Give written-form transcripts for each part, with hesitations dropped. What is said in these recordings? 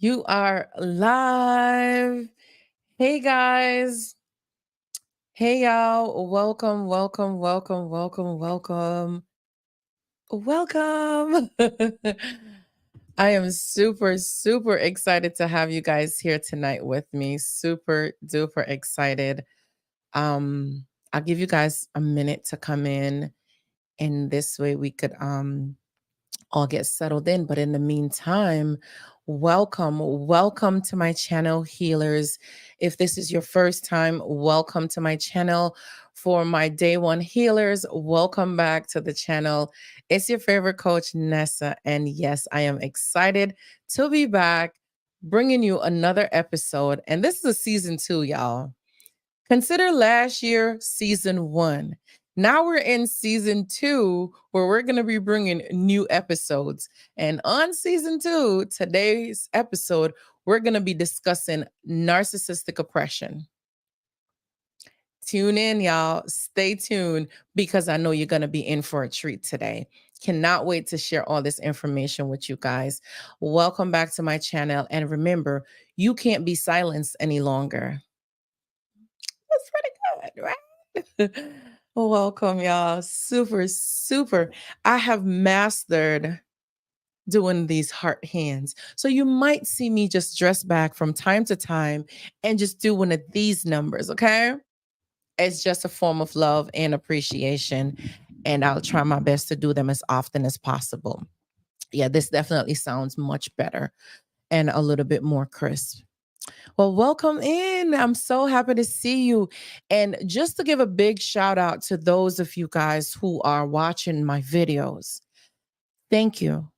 You are live. Hey guys. Hey y'all. Welcome, welcome, welcome, welcome, welcome, welcome. I am super, super excited to have you guys here tonight with me. Super duper excited. I'll give you guys a minute to come in, and this way we could all get settled in. But in the meantime, welcome to my channel, healers. If this is your first time, welcome to my channel. For my day one healers, welcome back to the channel. It's your favorite coach, Nessa. And yes, I am excited to be back bringing you another episode. And this is a season 2, y'all. Consider last year season 1. Now we're in season 2 where we're going to be bringing new episodes. And on season 2, today's episode, we're going to be discussing narcissistic oppression. Tune in, y'all. Stay tuned because I know you're going to be in for a treat today. Cannot wait to share all this information with you guys. Welcome back to my channel. And remember, you can't be silenced any longer. That's pretty good, right? Welcome, y'all. Super, super. I have mastered doing these heart hands. So you might see me just dress back from time to time and just do one of these numbers, okay? It's just a form of love and appreciation. And I'll try my best to do them as often as possible. Yeah, this definitely sounds much better and a little bit more crisp. Well, welcome in. I'm so happy to see you. And just to give a big shout out to those of you guys who are watching my videos, thank you.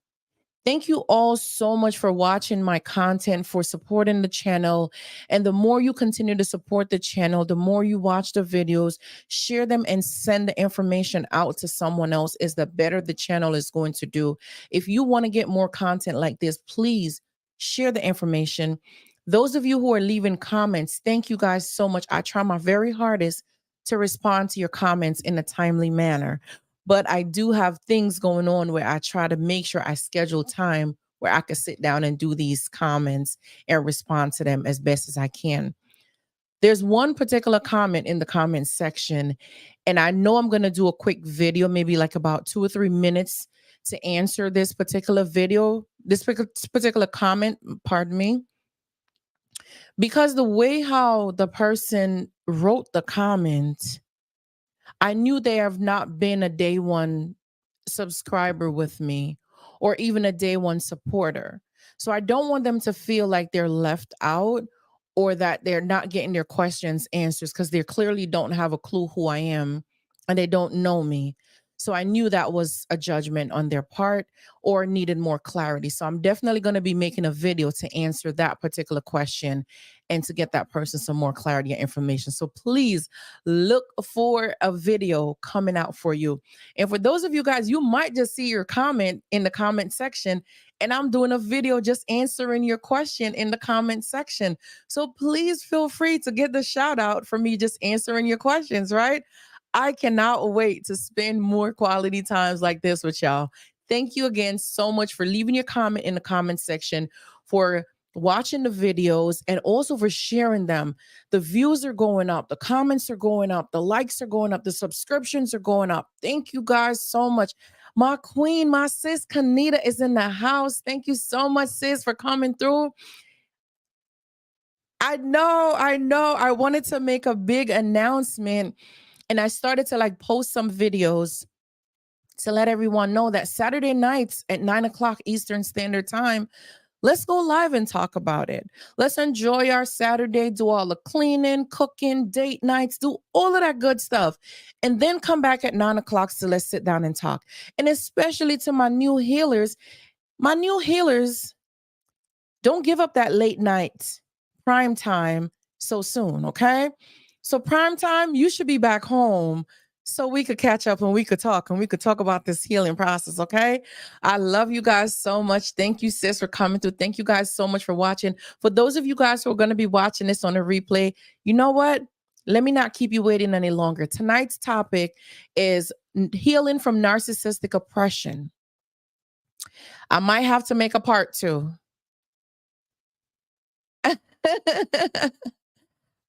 Thank you all so much for watching my content, for supporting the channel. And the more you continue to support the channel, the more you watch the videos, share them and send the information out to someone else, is the better the channel is going to do. If you want to get more content like this, please share the information. Those of you who are leaving comments, thank you guys so much. I try my very hardest to respond to your comments in a timely manner. But I do have things going on where I try to make sure I schedule time where I can sit down and do these comments and respond to them as best as I can. There's one particular comment in the comment section, and I know I'm going to do a quick video, maybe like about 2 or 3 minutes to answer this particular particular comment, pardon me. Because the way how the person wrote the comment, I knew they have not been a day one subscriber with me or even a day one supporter. So I don't want them to feel like they're left out or that they're not getting their questions answered because they clearly don't have a clue who I am and they don't know me. So I knew that was a judgment on their part or needed more clarity. So I'm definitely going to be making a video to answer that particular question and to get that person some more clarity and information. So please look for a video coming out for you. And for those of you guys, you might just see your comment in the comment section, and I'm doing a video just answering your question in the comment section. So please feel free to get the shout out for me just answering your questions, right? I cannot wait to spend more quality times like this with y'all. Thank you again so much for leaving your comment in the comment section, for watching the videos, and also for sharing them. The views are going up, the comments are going up, the likes are going up, the subscriptions are going up. Thank you guys so much. My queen, my sis Kanita is in the house. Thank you so much, sis, for coming through. I know. I wanted to make a big announcement, and I started to like post some videos to let everyone know that Saturday nights at 9 o'clock Eastern Standard Time, let's go live and talk about it. Let's enjoy our Saturday, do all the cleaning, cooking, date nights, do all of that good stuff. And then come back at 9 o'clock, so let's sit down and talk. And especially to my new healers, don't give up that late night prime time so soon, okay? So prime time, you should be back home so we could catch up and we could talk about this healing process, okay? I love you guys so much. Thank you, sis, for coming through. Thank you guys so much for watching. For those of you guys who are going to be watching this on a replay, you know what? Let me not keep you waiting any longer. Tonight's topic is healing from narcissistic oppression. I might have to make a part 2.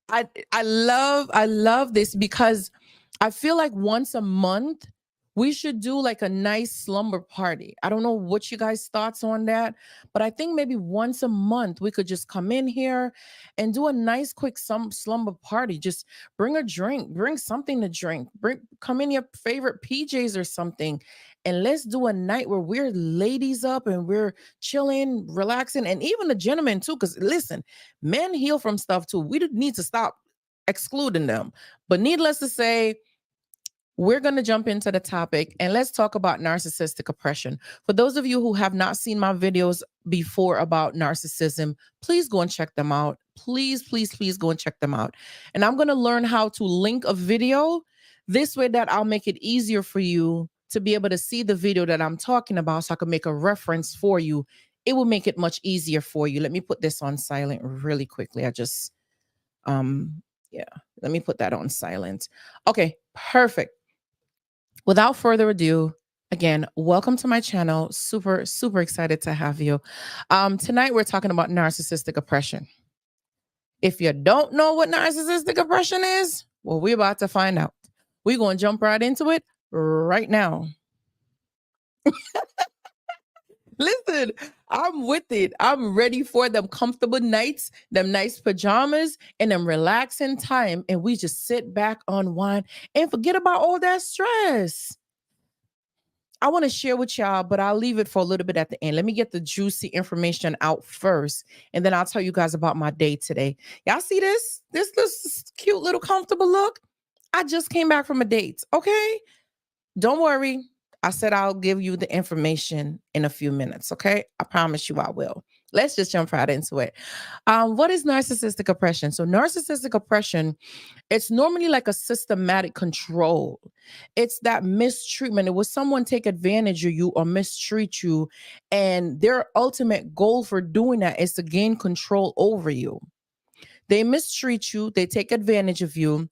I love this because I feel like once a month we should do like a nice slumber party. I don't know what you guys' thoughts on that, but I think maybe once a month we could just come in here and do a nice quick slumber party. Just bring a drink, bring something to drink, bring come in your favorite PJs or something, and let's do a night where we're ladies up and we're chilling, relaxing, and even the gentlemen too. Because listen, men heal from stuff too. We need to stop excluding them. But needless to say, we're going to jump into the topic and let's talk about narcissistic oppression. For those of you who have not seen my videos before about narcissism, please go and check them out. Please, please, please go and check them out. And I'm going to learn how to link a video this way that I'll make it easier for you to be able to see the video that I'm talking about so I can make a reference for you. It will make it much easier for you. Let me put this on silent really quickly. Yeah, let me put that on silent. Okay, perfect. Without further ado, again, welcome to my channel. Super, super excited to have you. Tonight we're talking about narcissistic oppression. If you don't know what narcissistic oppression is, well, we're about to find out. We're going to jump right into it right now. Listen, I'm with it. I'm ready for them comfortable nights, them nice pajamas, and them relaxing time. And we just sit back, unwind, and forget about all that stress. I want to share with y'all, but I'll leave it for a little bit at the end. Let me get the juicy information out first, and then I'll tell you guys about my day today. Y'all see this? This cute little comfortable look? I just came back from a date. Okay. Don't worry. I said I'll give you the information in a few minutes. Okay. I promise you I will. Let's just jump right into it. What is narcissistic oppression? So, narcissistic oppression, it's normally like a systematic control. It's that mistreatment. It was someone take advantage of you or mistreat you. And their ultimate goal for doing that is to gain control over you. They mistreat you, they take advantage of you.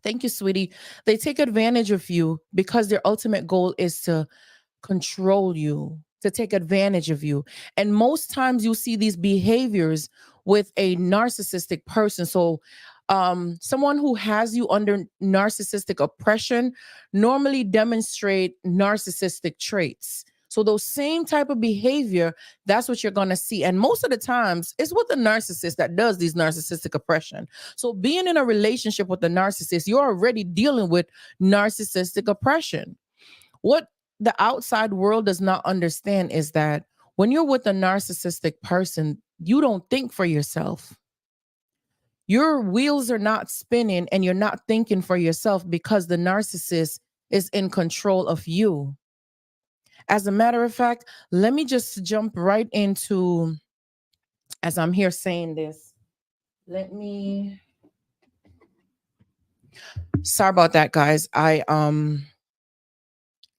Thank you, sweetie. They take advantage of you because their ultimate goal is to control you, to take advantage of you. And most times you see these behaviors with a narcissistic person. So, someone who has you under narcissistic oppression normally demonstrate narcissistic traits. So those same type of behavior, that's what you're going to see. And most of the times it's with the narcissist that does these narcissistic oppression. So being in a relationship with the narcissist, you're already dealing with narcissistic oppression. What the outside world does not understand is that when you're with a narcissistic person, you don't think for yourself. Your wheels are not spinning and you're not thinking for yourself because the narcissist is in control of you. As a matter of fact, let me just jump right into, as I'm here saying this, let me, sorry about that, guys. Let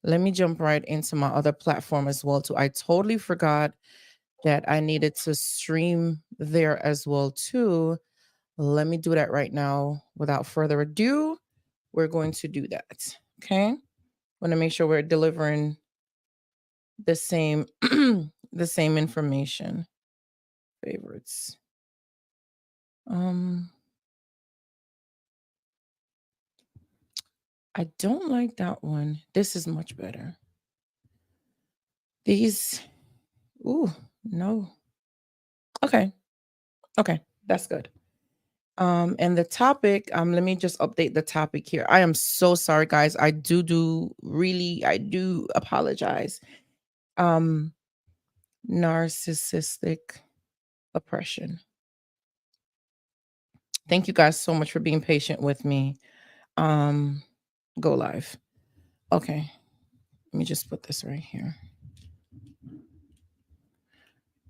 me jump right into my other platform as well too. I totally forgot that I needed to stream there as well too. Let me do that right now. Without further ado, we're going to do that. Okay. Want to make sure we're delivering the same the same information. Favorites. I don't like that one. This is much better. These, ooh, no. Okay. Okay. That's good. And the topic, let me just update the topic here. I am so sorry, guys. I do apologize. Narcissistic oppression. Thank you guys so much for being patient with me. Go live. Okay. Let me just put this right here.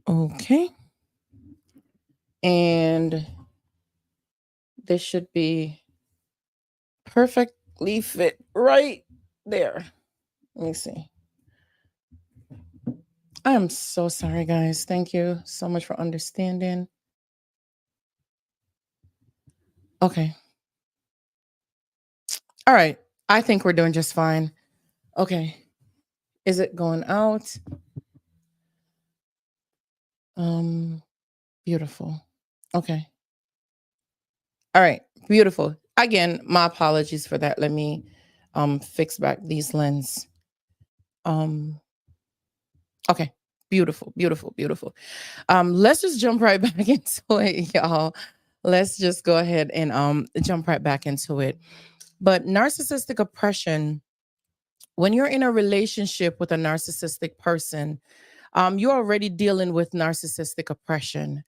Okay. And this should be perfectly fit right there. Let me see. I am so sorry, guys. Thank you so much for understanding. Okay. All right. I think we're doing just fine. Okay. Is it going out? Beautiful. Okay. All right. Beautiful. Again, my apologies for that. Let me fix back these lens. Um okay. Beautiful, beautiful, beautiful. Let's just jump right back into it, y'all. Let's just go ahead and jump right back into it. But narcissistic oppression, when you're in a relationship with a narcissistic person, you're already dealing with narcissistic oppression.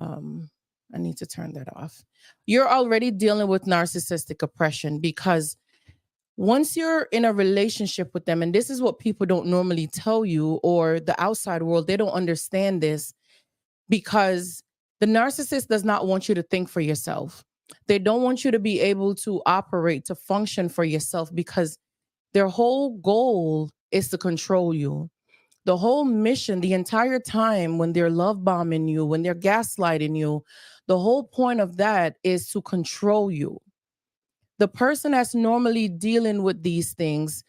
Um, I need to turn that off. You're already dealing with narcissistic oppression because once you're in a relationship with them, and this is what people don't normally tell you, or the outside world, they don't understand this because the narcissist does not want you to think for yourself. They don't want you to be able to operate, to function for yourself because their whole goal is to control you. The whole mission, the entire time when they're love bombing you, when they're gaslighting you, the whole point of that is to control you. The person that's normally dealing with these things,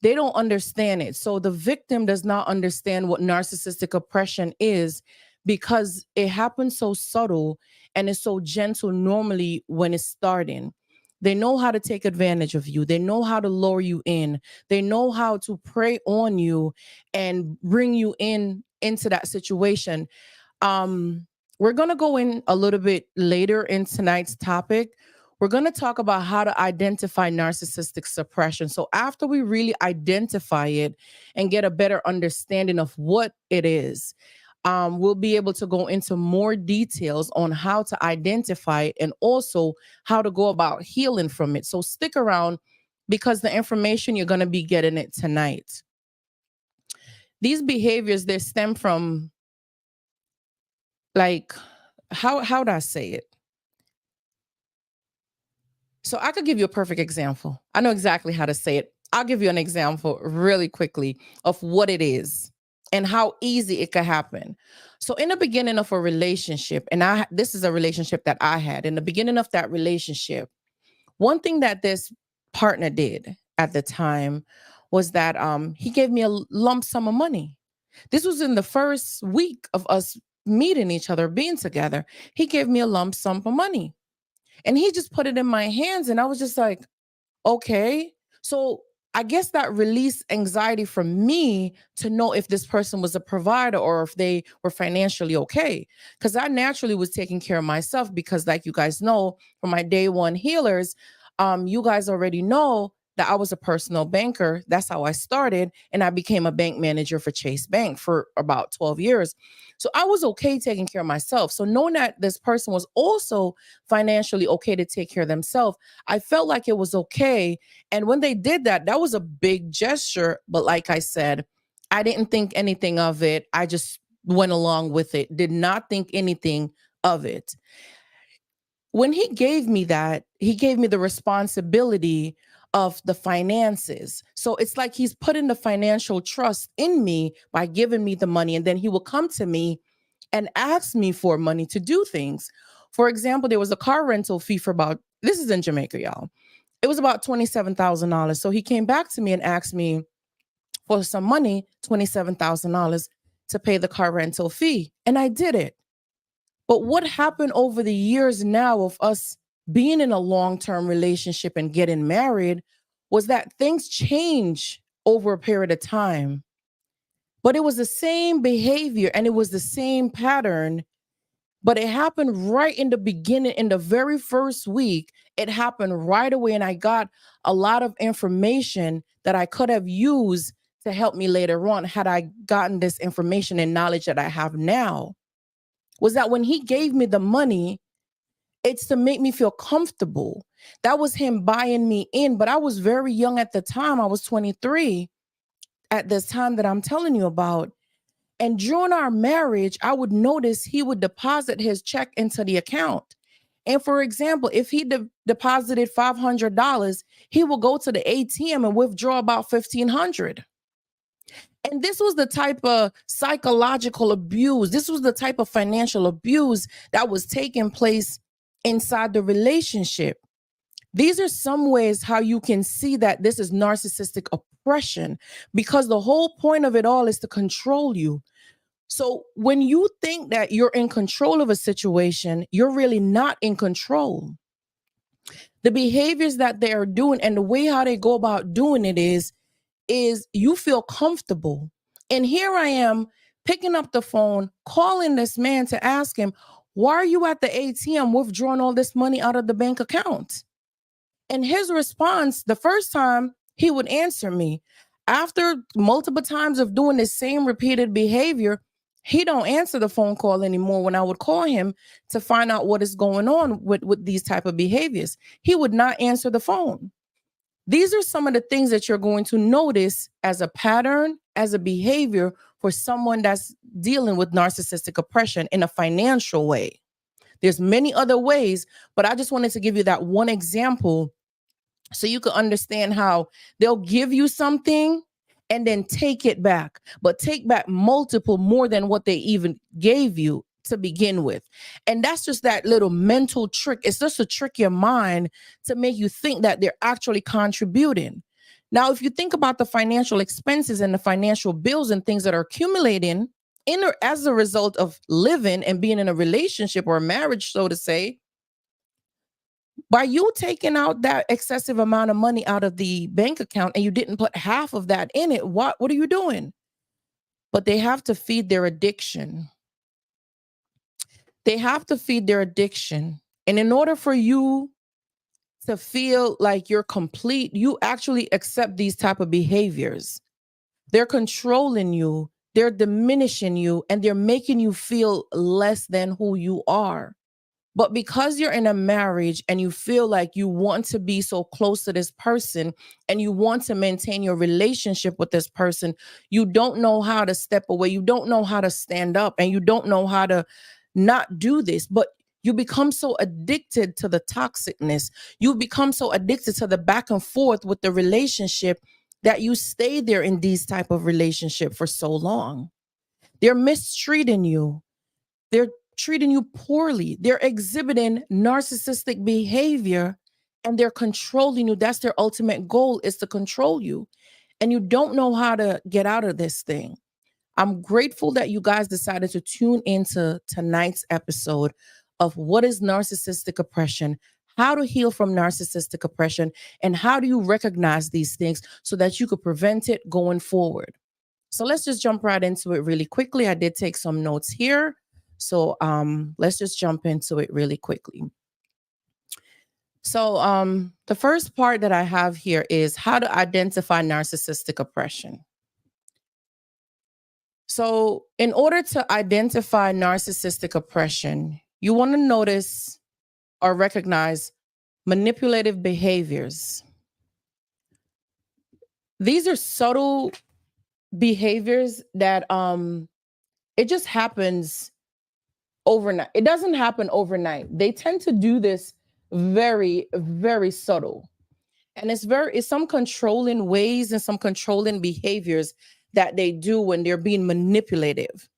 they don't understand it. So the victim does not understand what narcissistic oppression is because it happens so subtle and it's so gentle normally when it's starting. They know how to take advantage of you. They know how to lure you in. They know how to prey on you and bring you into that situation. um, we're going to go in a little bit later in tonight's topic. We're going to talk about how to identify narcissistic suppression. So, after we really identify it and get a better understanding of what it is, we'll be able to go into more details on how to identify it and also how to go about healing from it. So, stick around because the information you're going to be getting it tonight. These behaviors, they stem from, like, how do I say it? So I could give you a perfect example. I know exactly how to say it. I'll give you an example really quickly of what it is and how easy it could happen. So in the beginning of a relationship, and this is a relationship that I had. In the beginning of that relationship, one thing that this partner did at the time was that he gave me a lump sum of money. This was in the first week of us meeting each other, being together. He gave me a lump sum of money. And he just put it in my hands. And I was just like, okay. So I guess that released anxiety from me to know if this person was a provider or if they were financially okay. Because I naturally was taking care of myself because, like you guys know, from my day one healers, you guys already know that I was a personal banker. That's how I started. And I became a bank manager for Chase Bank for about 12 years. So I was okay taking care of myself. So knowing that this person was also financially okay to take care of themselves, I felt like it was okay. And when they did that, that was a big gesture. But like I said, I didn't think anything of it. I just went along with it, did not think anything of it. When he gave me that, he gave me the responsibility of the finances. So it's like he's putting the financial trust in me by giving me the money. And then he will come to me and ask me for money to do things. For example, there was a car rental fee for about, this is in Jamaica, y'all. It was about $27,000. So he came back to me and asked me for some money, $27,000 to pay the car rental fee. And I did it. But what happened over the years now of us being in a long-term relationship and getting married was that things change over a period of time. But it was the same behavior and it was the same pattern, but it happened right in the beginning, in the very first week. It happened right away. And I got a lot of information that I could have used to help me later on had I gotten this information and knowledge that I have now. Was that when he gave me the money, it's to make me feel comfortable. That was him buying me in, but I was very young at the time. I was 23 at this time that I'm telling you about. And during our marriage, I would notice he would deposit his check into the account. And for example, if he deposited $500, he will go to the ATM and withdraw about 1,500. And this was the type of psychological abuse. This was the type of financial abuse that was taking place inside the relationship. These are some ways how you can see that this is narcissistic oppression because the whole point of it all is to control you. So when you think that you're in control of a situation, you're really not in control. The behaviors that they are doing and the way how they go about doing it is you feel comfortable. And here I am picking up the phone, calling this man to ask him, why are you at the ATM withdrawing all this money out of the bank account? And his response, the first time he would answer me, after multiple times of doing the same repeated behavior, he don't answer the phone call anymore when I would call him to find out what is going on with these type of behaviors. He would not answer the phone. These are some of the things that you're going to notice as a pattern, as a behavior for someone that's dealing with narcissistic oppression in a financial way. There's many other ways, but I just wanted to give you that one example so you can understand how they'll give you something and then take it back, but take back multiple more than what they even gave you to begin with. And that's just that little mental trick. It's just to trick your mind to make you think that they're actually contributing. Now, if you think about the financial expenses and the financial bills and things that are accumulating in or as a result of living and being in a relationship or a marriage, so to say, by you taking out that excessive amount of money out of the bank account and you didn't put half of that in it, what are you doing? But they have to feed their addiction. They have to feed their addiction. And in order for you to feel like you're complete, you actually accept these type of behaviors. They're controlling you, they're diminishing you, and they're making you feel less than who you are. But because you're in a marriage and you feel like you want to be so close to this person and you want to maintain your relationship with this person, you don't know how to step away. You don't know how to stand up and you don't know how to not do this. But you become so addicted to the toxicness. You become so addicted to the back and forth with the relationship that you stay there in these type of relationship for so long. They're mistreating you. They're treating you poorly. They're exhibiting narcissistic behavior and they're controlling you. That's their ultimate goal, is to control you. And you don't know how to get out of this thing. I'm grateful that you guys decided to tune into tonight's episode of what is narcissistic oppression, how to heal from narcissistic oppression, and how do you recognize these things so that you could prevent it going forward. So let's just jump right into it really quickly. I did take some notes here. So let's just jump into it really quickly. So the first part that I have here is how to identify narcissistic oppression. So in order to identify narcissistic oppression, you want to notice or recognize manipulative behaviors. These are subtle behaviors that it just happens overnight. It doesn't happen overnight. They tend to do this very, very subtle. And it's some controlling ways and some controlling behaviors that they do when they're being manipulative.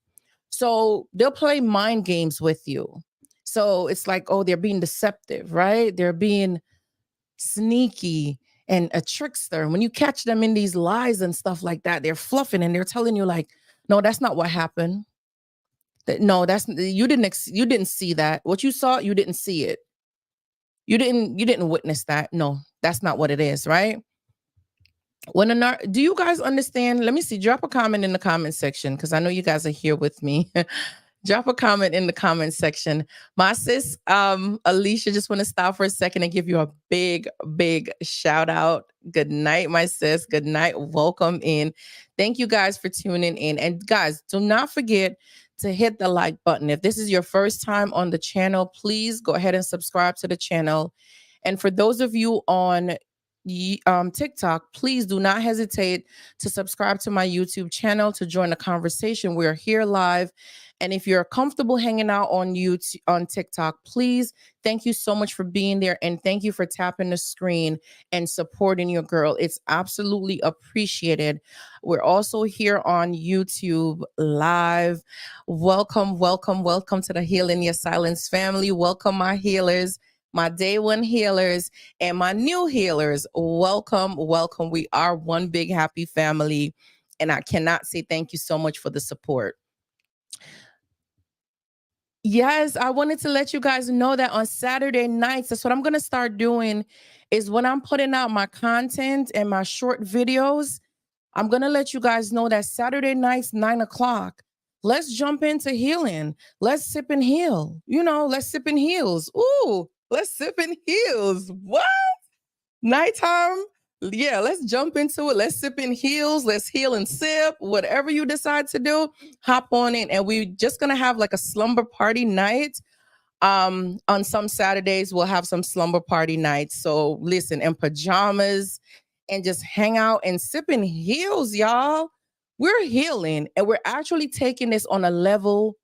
So they'll play mind games with you. So it's like, oh, they're being deceptive, right? They're being sneaky and a trickster. And when you catch them in these lies and stuff like that, they're fluffing and they're telling you like, no, that's not what happened. No, that's you didn't see that. What you saw, you didn't see it. You didn't witness that. No, that's not what it is, right? Do you guys understand? Let me see. Drop a comment in the comment section because I know you guys are here with me. Drop a comment in the comment section. My sis, Alicia, just want to stop for a second and give you a big, big shout out. Good night, my sis. Good night. Welcome in. Thank you guys for tuning in. And guys, do not forget to hit the like button. If this is your first time on the channel, please go ahead and subscribe to the channel. And for those of you on TikTok, please do not hesitate to subscribe to my YouTube channel to join the conversation. We're here live. And if you're comfortable hanging out on YouTube, on TikTok, please, thank you so much for being there. And thank you for tapping the screen and supporting your girl. It's absolutely appreciated. We're also here on YouTube live. Welcome, welcome, welcome to the Heal in Your Silence family. Welcome, my healers, my day one healers, and my new healers. Welcome, welcome. We are one big happy family. And I cannot say thank you so much for the support. Yes, I wanted to let you guys know that on Saturday nights, that's what I'm going to start doing is when I'm putting out my content and my short videos, I'm going to let you guys know that Saturday nights, 9 o'clock, let's jump into healing. Let's sip and heal. Let's sip and heals. Ooh, let's sip and heals. What? Nighttime? Yeah, let's jump into it. Let's sip in heels. Let's heal and sip. Whatever you decide to do, hop on in. And we're just gonna have like a slumber party night. On some Saturdays, we'll have some slumber party nights. So listen, in pajamas and just hang out and sip in heels, y'all. We're healing and we're actually taking this on a level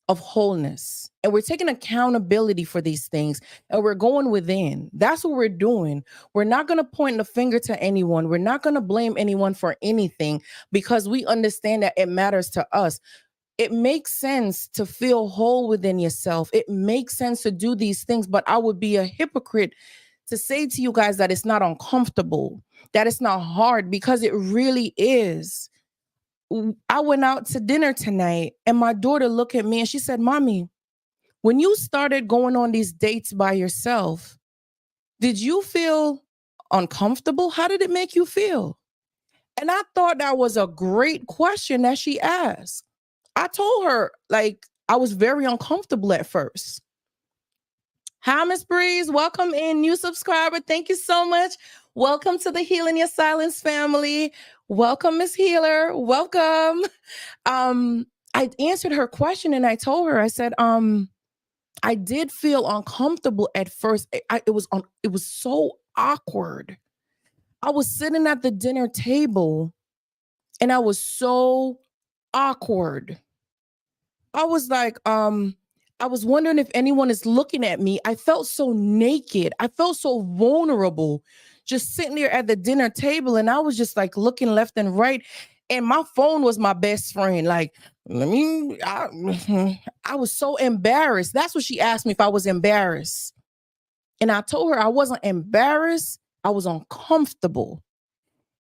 of wholeness. And we're taking accountability for these things and we're going within. That's what we're doing. We're not going to point the finger to anyone. We're not going to blame anyone for anything because we understand that it matters to us. It makes sense to feel whole within yourself. It makes sense to do these things, but I would be a hypocrite to say to you guys that it's not uncomfortable, that it's not hard, because it really is. I went out to dinner tonight and my daughter looked at me and she said, "Mommy, when you started going on these dates by yourself, did you feel uncomfortable? How did it make you feel?" And I thought that was a great question that she asked. I told her, like, I was very uncomfortable at first. Hi, Miss Breeze. Welcome in, new subscriber. Thank you so much. Welcome to the Healing Your Silence family. Welcome, Miss Healer. Welcome. I answered her question and I told her, I said, I did feel uncomfortable at first. It was so awkward. I was sitting at the dinner table and I was so awkward. I was like, I was wondering if anyone is looking at me. I felt so naked. I felt so vulnerable just sitting there at the dinner table. And I was just like looking left and right. And my phone was my best friend. Like, I was so embarrassed. That's what she asked me, if I was embarrassed. And I told her I wasn't embarrassed. I was uncomfortable.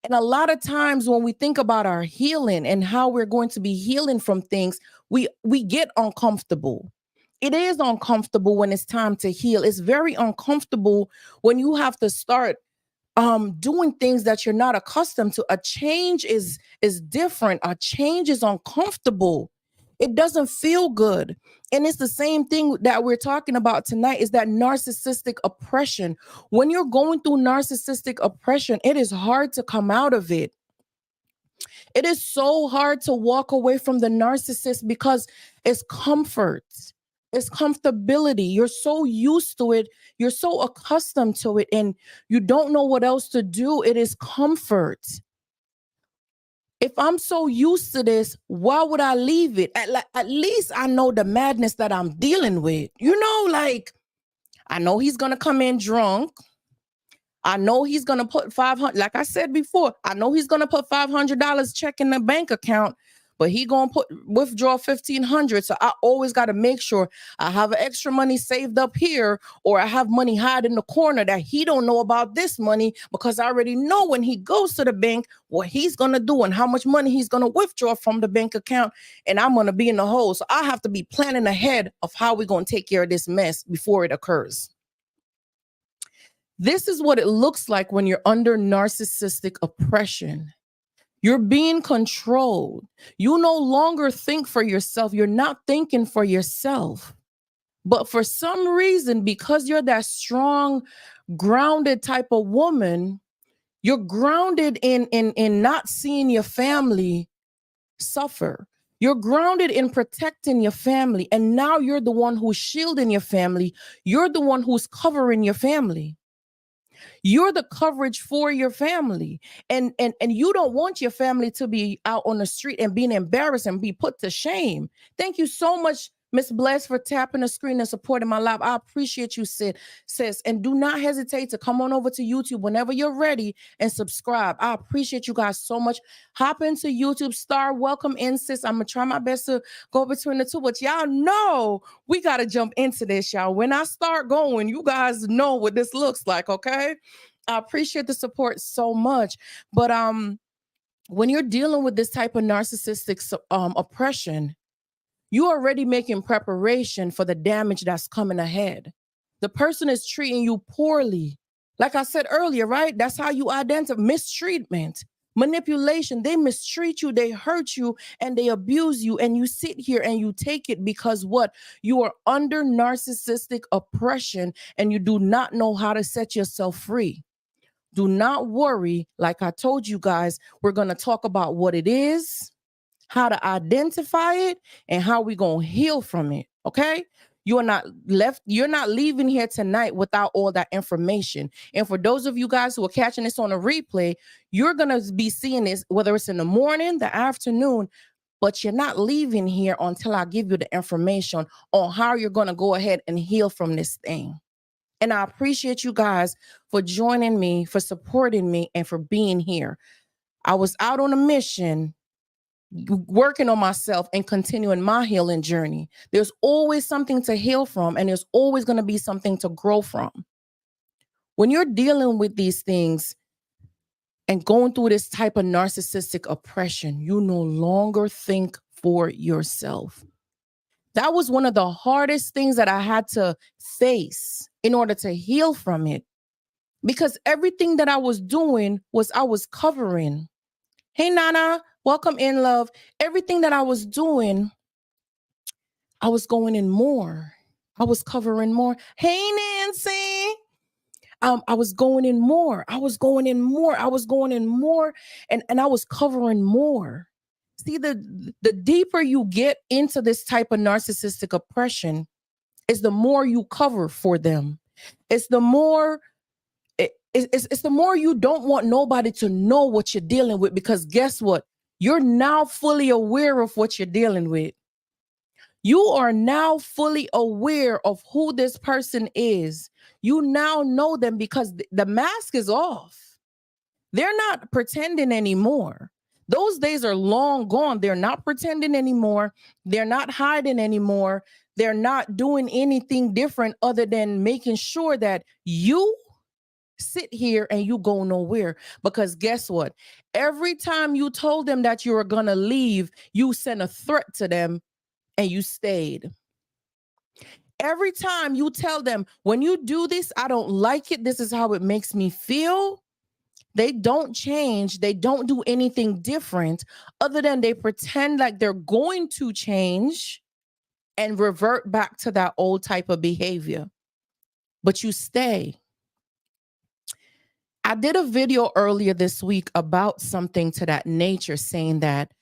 And a lot of times when we think about our healing and how we're going to be healing from things, we get uncomfortable. It is uncomfortable when it's time to heal. It's very uncomfortable when you have to start doing things that you're not accustomed to. A change is different. A change is uncomfortable. It doesn't feel good. And it's the same thing that we're talking about tonight, is that narcissistic oppression. When you're going through narcissistic oppression, it is hard to come out of it. It is so hard to walk away from the narcissist because it's comfort. It's comfortability. You're so used to it. You're so accustomed to it, and you don't know what else to do. It is comfort. If I'm so used to this, why would I leave it? At least I know the madness that I'm dealing with. Like, I know he's going to come in drunk. I know he's going to put 500, like I said before, I know he's going to put $500 check in the bank account, but he going to withdraw 1,500. So I always got to make sure I have extra money saved up here, or I have money hide in the corner that he don't know about this money, because I already know when he goes to the bank what he's going to do and how much money he's going to withdraw from the bank account, and I'm going to be in the hole. So I have to be planning ahead of how we're going to take care of this mess before it occurs. This is what it looks like when you're under narcissistic oppression. You're being controlled. You no longer think for yourself. You're not thinking for yourself. But for some reason, because you're that strong, grounded type of woman, you're grounded in not seeing your family suffer. You're grounded in protecting your family. And now you're the one who's shielding your family. You're the one who's covering your family. You're the coverage for your family. And you don't want your family to be out on the street and being embarrassed and be put to shame. Thank you so much, Miss Bless, for tapping the screen and supporting my live. I appreciate you, sis. And do not hesitate to come on over to YouTube whenever you're ready and subscribe. I appreciate you guys so much. Hop into YouTube, star, welcome in, sis. I'm going to try my best to go between the two, but y'all know we got to jump into this, y'all. When I start going, you guys know what this looks like, okay? I appreciate the support so much. But when you're dealing with this type of narcissistic oppression, You're already making preparation for the damage that's coming ahead. The person is treating you poorly. Like I said earlier, right? That's how you identify mistreatment, manipulation. They mistreat you, they hurt you, and they abuse you. And you sit here and you take it because what? You are under narcissistic oppression and you do not know how to set yourself free. Do not worry. Like I told you guys, we're going to talk about what it is, how to identify it, and how we going to heal from it. Okay. You're not leaving here tonight without all that information. And for those of you guys who are catching this on a replay, you're going to be seeing this, whether it's in the morning, the afternoon, but you're not leaving here until I give you the information on how you're going to go ahead and heal from this thing. And I appreciate you guys for joining me, for supporting me, and for being here. I was out on a mission, working on myself and continuing my healing journey. There's always something to heal from, and there's always going to be something to grow from. When you're dealing with these things and going through this type of narcissistic oppression, you no longer think for yourself. That was one of the hardest things that I had to face in order to heal from it, because everything that I was doing was I was covering. Hey, Nana, welcome in, love. Everything that I was doing, I was going in more. I was covering more. Hey, Nancy. I was going in more. I was going in more. I was going in more. And I was covering more. See, the deeper you get into this type of narcissistic oppression is the more you cover for them. It's the more it's the more you don't want nobody to know what you're dealing with, because guess what? You're now fully aware of what you're dealing with. You are now fully aware of who this person is. You now know them because the mask is off. They're not pretending anymore. Those days are long gone. They're not pretending anymore. They're not hiding anymore. They're not doing anything different other than making sure that you sit here and you go nowhere. Because guess what? Every time you told them that you were going to leave, you sent a threat to them and you stayed. Every time you tell them, when you do this, I don't like it. This is how it makes me feel. They don't change. They don't do anything different other than they pretend like they're going to change and revert back to that old type of behavior. But you stay. I did a video earlier this week about something to that nature, saying that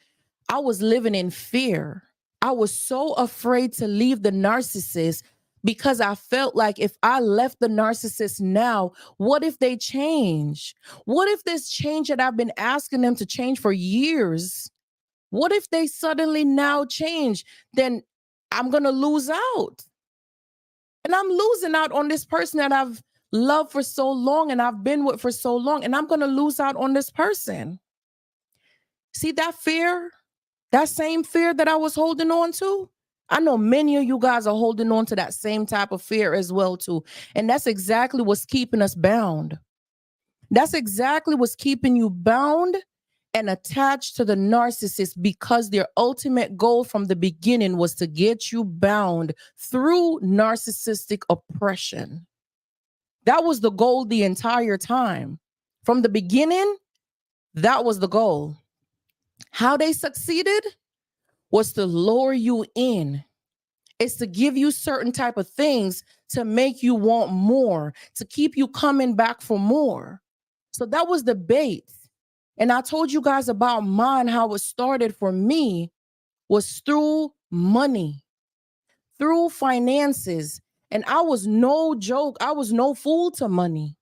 I was living in fear. I was so afraid to leave the narcissist because I felt like if I left the narcissist now, what if they change? What if this change that I've been asking them to change for years? What if they suddenly now change? Then I'm going to lose out. And I'm losing out on this person that I've loved for so long and I've been with for so long, and I'm going to lose out on this person. See that fear? That same fear that I was holding on to? I know many of you guys are holding on to that same type of fear as well too. And that's exactly what's keeping us bound. That's exactly what's keeping you bound and attached to the narcissist, because their ultimate goal from the beginning was to get you bound through narcissistic oppression. That was the goal the entire time. From the beginning, that was the goal. How they succeeded was to lower you in. It's to give you certain type of things to make you want more, to keep you coming back for more. So that was the bait. And I told you guys about mine, how it started for me was through money, through finances. And I was no joke. I was no fool to money.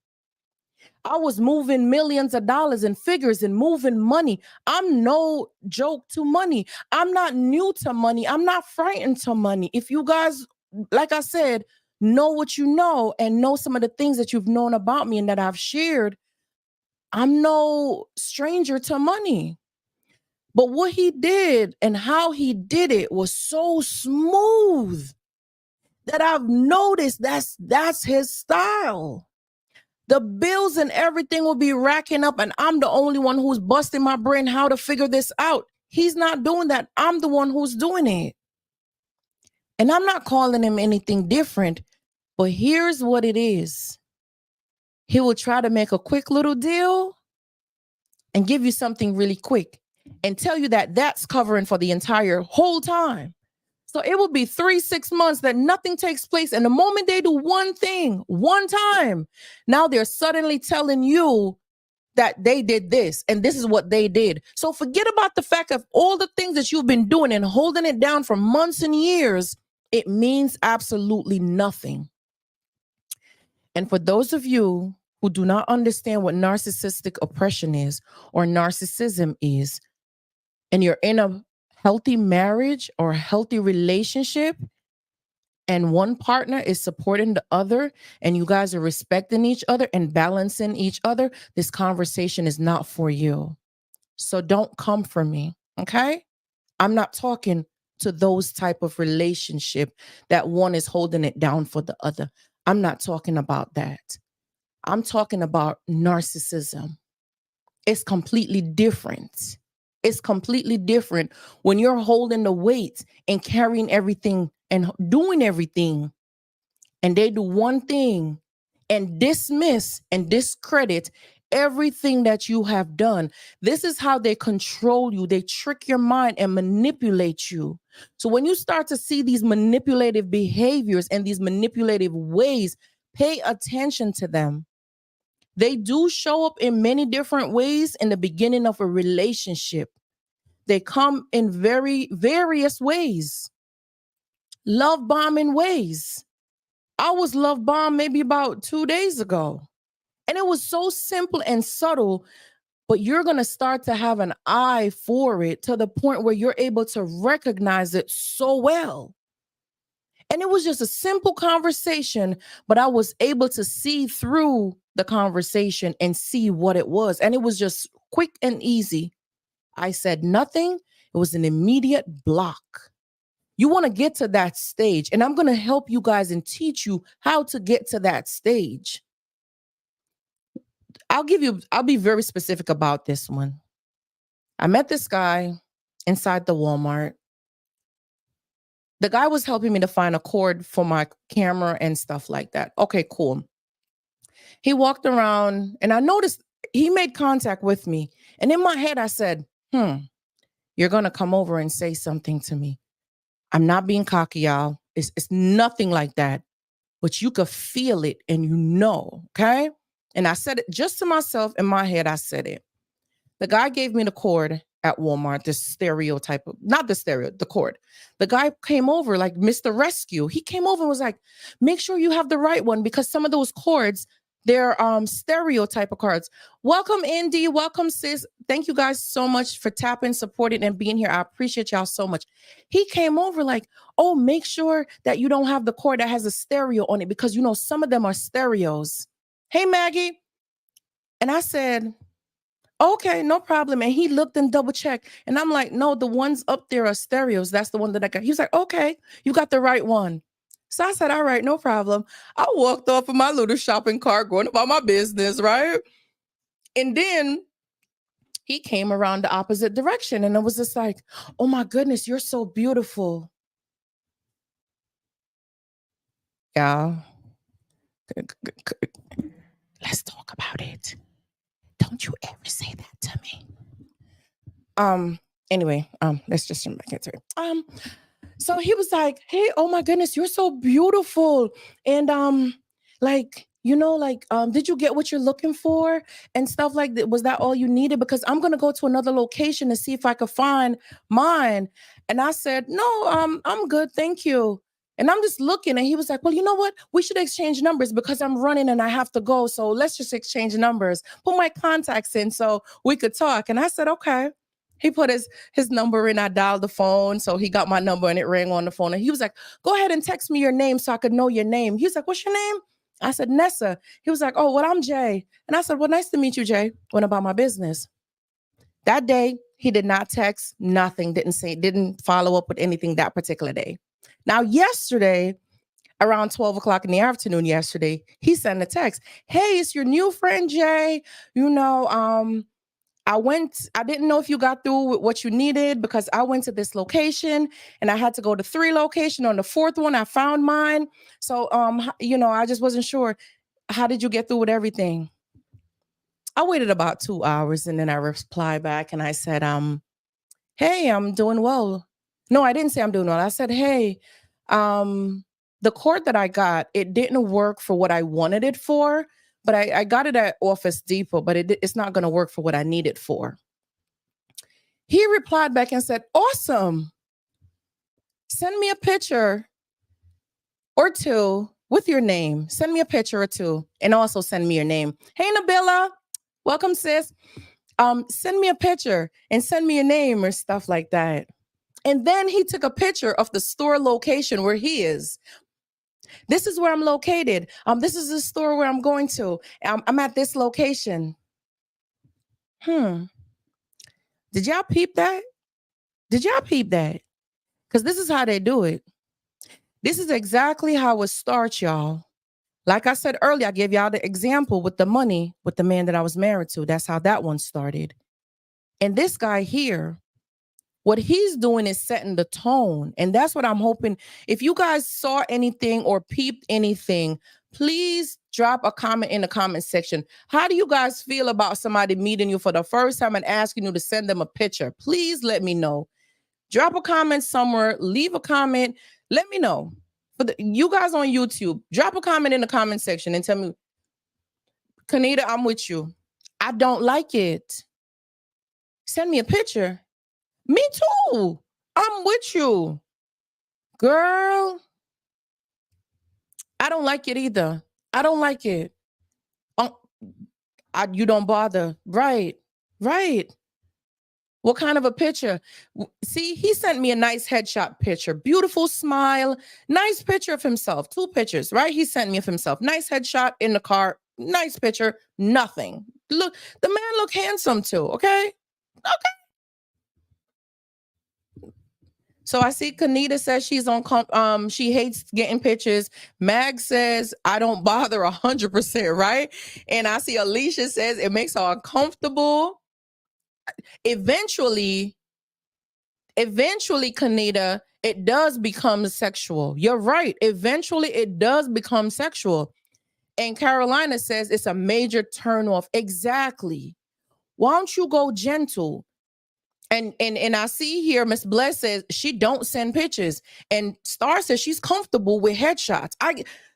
I was moving millions of dollars and figures and moving money. I'm no joke to money. I'm not new to money. I'm not frightened to money. If you guys, like I said, know what you know and know some of the things that you've known about me and that I've shared, I'm no stranger to money. But what he did and how he did it was so smooth that I've noticed that's his style. The bills and everything will be racking up, and I'm the only one who's busting my brain how to figure this out. He's not doing that. I'm the one who's doing it. And I'm not calling him anything different, but here's what it is. He will try to make a quick little deal and give you something really quick and tell you that that's covering for the entire whole time. So it will be 3-6 months that nothing takes place. And the moment they do one thing, one time, now they're suddenly telling you that they did this and this is what they did. So forget about the fact of all the things that you've been doing and holding it down for months and years. It means absolutely nothing. And for those of you who do not understand what narcissistic oppression is or narcissism is, and you're in a healthy marriage or a healthy relationship, and one partner is supporting the other, and you guys are respecting each other and balancing each other, this conversation is not for you. So don't come for me, okay? I'm not talking to those type of relationship that one is holding it down for the other. I'm not talking about that. I'm talking about narcissism. It's completely different. It's completely different when you're holding the weight and carrying everything and doing everything, and they do one thing and dismiss and discredit everything that you have done. This is how they control you. They trick your mind and manipulate you. So when you start to see these manipulative behaviors and these manipulative ways, pay attention to them. They do show up in many different ways in the beginning of a relationship. They come in very various ways. Love bombing ways. I was love bombed maybe about 2 days ago. And it was so simple and subtle, but you're going to start to have an eye for it to the point where you're able to recognize it so well. And it was just a simple conversation, but I was able to see through the conversation and see what it was. And it was just quick and easy. I said nothing. It was an immediate block. You want to get to that stage, and I'm going to help you guys and teach you how to get to that stage. I'll be very specific about this one. I met this guy inside the Walmart. The guy was helping me to find a cord for my camera and stuff like that. Okay, cool. He walked around and I noticed he made contact with me. And in my head, I said, you're going to come over and say something to me. I'm not being cocky, y'all. It's nothing like that. But you could feel it and you know, okay? And I said it just to myself in my head. I said it. The guy gave me the cord at Walmart, the stereo type of, not the stereo, the cord. The guy came over like Mr. Rescue. He came over and was like, make sure you have the right one because some of those cords, they're stereo type of cards. Welcome, Indy. Welcome, sis. Thank you guys so much for tapping, supporting, and being here. I appreciate y'all so much. He came over like, oh, make sure that you don't have the cord that has a stereo on it because, you know, some of them are stereos. Hey, Maggie. And I said, okay, no problem. And he looked and double checked. And I'm like, no, the ones up there are stereos. That's the one that I got. He was like, okay, you got the right one. So I said, all right, no problem. I walked off of my little shopping cart going about my business, right? And then he came around the opposite direction. And it was just like, oh my goodness, you're so beautiful. Yeah. Let's talk about it. Don't you ever say that to me. Anyway, let's just jump back into it. So he was like, hey, oh my goodness, you're so beautiful. And like, you know, like, did you get what you're looking for and stuff like that? Was that all you needed? Because I'm gonna go to another location to see if I could find mine. And I said, no, I'm good, thank you. And I'm just looking, and he was like, well, you know what? We should exchange numbers because I'm running and I have to go. So let's just exchange numbers. Put my contacts in so we could talk. And I said, okay. He put his number in. I dialed the phone. So he got my number and it rang on the phone. And he was like, go ahead and text me your name so I could know your name. He was like, what's your name? I said, Nessa. He was like, oh, well, I'm Jay. And I said, well, nice to meet you, Jay. Went about my business. That day, he did not text, nothing, didn't follow up with anything that particular day. Now, yesterday, around 12 o'clock in the afternoon yesterday, he sent a text. Hey, it's your new friend, Jay. You know, I didn't know if you got through with what you needed because I went to this location and I had to go to 3 locations. On the 4th one, I found mine. So, I just wasn't sure. How did you get through with everything? I waited about 2 hours and then I replied back and I said, hey, I'm doing well. No, I didn't say I'm doing well. I said, hey, the cord that I got, it didn't work for what I wanted it for, but I got it at Office Depot, but it's not going to work for what I need it for. He replied back and said, awesome. Send me a picture or two with your name. Send me a picture or two and also send me your name. Hey, Nabila, welcome, sis. Send me a picture and send me your name or stuff like that. And then he took a picture of the store location where he is. This is where I'm located. This is the store where I'm going to. I'm at this location. Did y'all peep that? Did y'all peep that? Because this is how they do it. This is exactly how it starts, y'all. Like I said earlier, I gave y'all the example with the money with the man that I was married to. That's how that one started. And this guy here, what he's doing is setting the tone. And that's what I'm hoping. If you guys saw anything or peeped anything, please drop a comment in the comment section. How do you guys feel about somebody meeting you for the first time and asking you to send them a picture? Please let me know. Drop a comment somewhere. Leave a comment. Let me know. For you guys on YouTube, drop a comment in the comment section and tell me, Kanita, I'm with you. I don't like it. Send me a picture. Me too. I'm with you. Girl, I don't like it either. I don't like it. You don't bother. Right. What kind of a picture? See, he sent me a nice headshot picture. Beautiful smile. Nice picture of himself. 2 pictures, right? He sent me of himself. Nice headshot in the car. Nice picture. Nothing. Look, the man look handsome too, okay? Okay. So I see Kanita says she's on, she hates getting pictures. Mag says, I don't bother 100%, right? And I see Alicia says it makes her uncomfortable. Eventually, Kanita, it does become sexual. You're right. Eventually, it does become sexual. And Carolina says it's a major turnoff. Exactly. Why don't you go gentle? And I see here, Miss Bless says she don't send pictures. And Star says she's comfortable with headshots.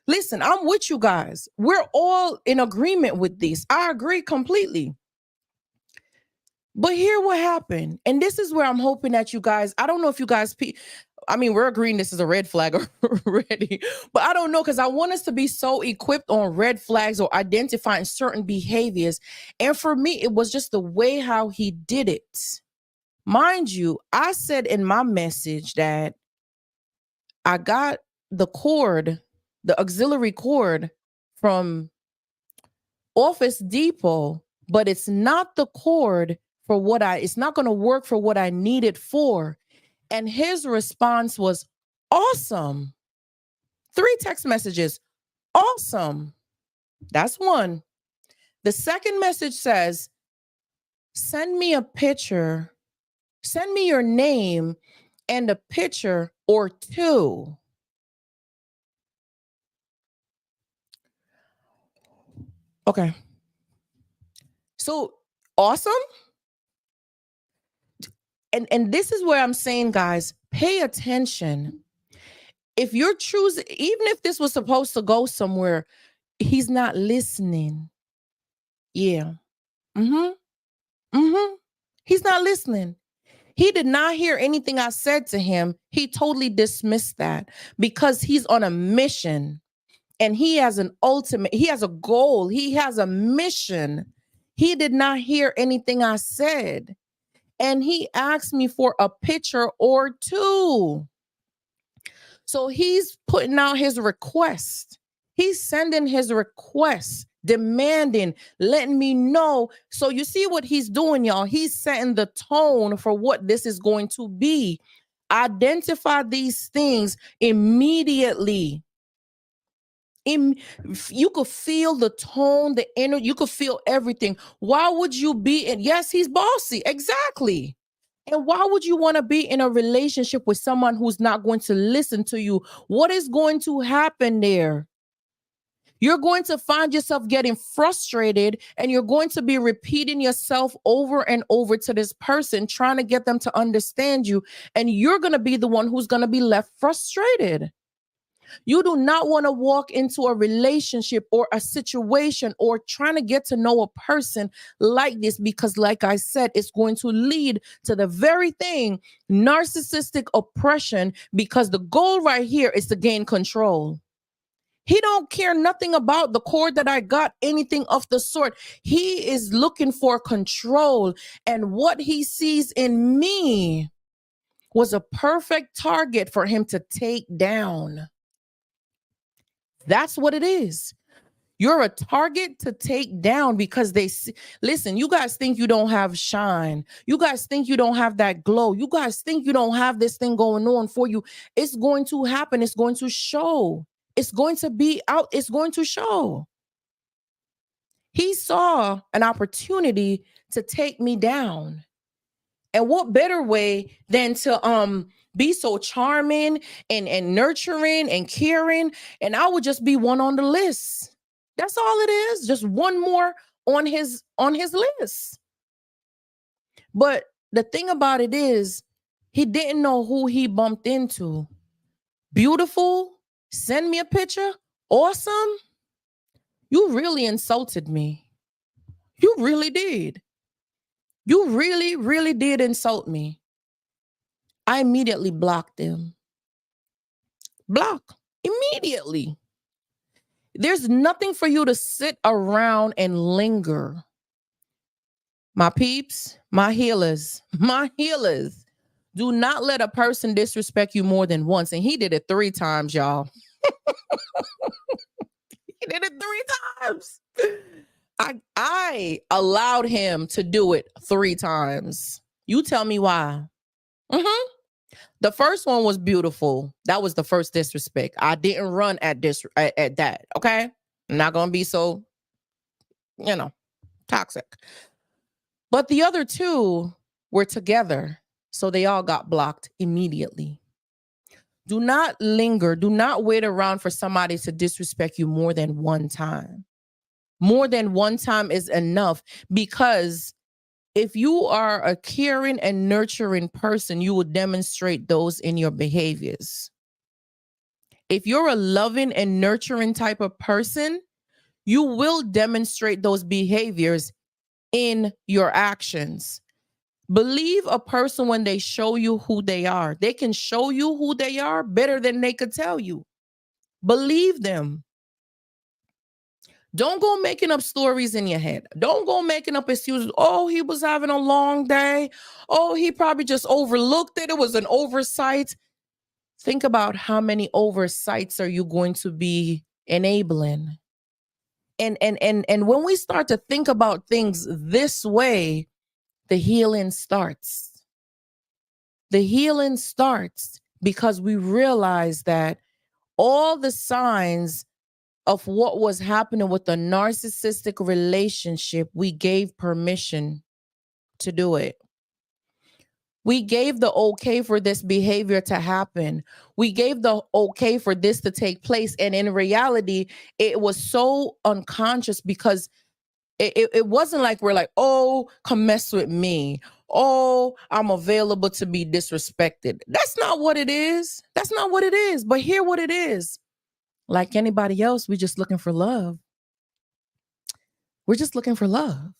Listen, I'm with you guys. We're all in agreement with this. I agree completely. But here what happened. And this is where I'm hoping that you guys, I don't know if you guys, we're agreeing this is a red flag already, but I don't know, because I want us to be so equipped on red flags or identifying certain behaviors. And for me, it was just the way how he did it. Mind you, I said in my message that I got the cord, the auxiliary cord from Office Depot, but it's not the cord for it's not going to work for what I need it for. And his response was awesome. 3 text messages. Awesome. That's one. The second message says, send me a picture. Send me your name and a picture or 2. Okay. So awesome. And this is where I'm saying, guys, pay attention. If you're choosing, even if this was supposed to go somewhere, he's not listening. Yeah. He's not listening. He did not hear anything I said to him. He totally dismissed that because he's on a mission and he has he has a goal. He has a mission. He did not hear anything I said. And he asked me for a picture or 2. So he's putting out his request. He's sending his request, demanding, letting me know. So you see what he's doing, y'all. He's setting the tone for what this is going to be. Identify these things immediately. In, you could feel the tone, the energy, you could feel everything. Why would you be in? Yes, he's bossy. Exactly. And why would you want to be in a relationship with someone who's not going to listen to you? What is going to happen there? You're going to find yourself getting frustrated and you're going to be repeating yourself over and over to this person, trying to get them to understand you. And you're going to be the one who's going to be left frustrated. You do not want to walk into a relationship or a situation or trying to get to know a person like this, because like I said, it's going to lead to the very thing, narcissistic oppression, because the goal right here is to gain control. He don't care nothing about the cord that I got, anything of the sort. He is looking for control. And what he sees in me was a perfect target for him to take down. That's what it is. You're a target to take down because they see, listen, you guys think you don't have shine. You guys think you don't have that glow. You guys think you don't have this thing going on for you. It's going to happen. It's going to show. It's going to be out. It's going to show. He saw an opportunity to take me down. And what better way than to be so charming and nurturing and caring, and I would just be one on the list. That's all it is, just one more on his list. But the thing about it is, he didn't know who he bumped into. Beautiful, send me a picture, awesome. You really insulted me. You really did. You really, really did insult me. I immediately blocked him. Block immediately. There's nothing for you to sit around and linger. My peeps, my healers, do not let a person disrespect you more than once. And he did it 3 times, y'all. He did it 3 times. I allowed him to do it 3 times. You tell me why. The first one was beautiful. That was the first disrespect. I didn't run at that. Okay, I'm not gonna be so, toxic. But the other 2 were together, so they all got blocked immediately. Do not linger. Do not wait around for somebody to disrespect you more than one time. More than one time is enough, because if you are a caring and nurturing person, you will demonstrate those in your behaviors. If you're a loving and nurturing type of person, you will demonstrate those behaviors in your actions. Believe a person when they show you who they are. They can show you who they are better than they could tell you. Believe them. Don't go making up stories in your head. Don't go making up excuses. Oh, he was having a long day. Oh, he probably just overlooked it. It was an oversight. Think about how many oversights are you going to be enabling? And when we start to think about things this way, the healing starts. The healing starts because we realize that all the signs of what was happening with the narcissistic relationship, we gave permission to do it. We gave the okay for this behavior to happen. We gave the okay for this to take place. And in reality, it was so unconscious because it wasn't like we're like, oh, come mess with me. Oh, I'm available to be disrespected. That's not what it is. That's not what it is. But hear what it is. Like anybody else, we're just looking for love. We're just looking for love.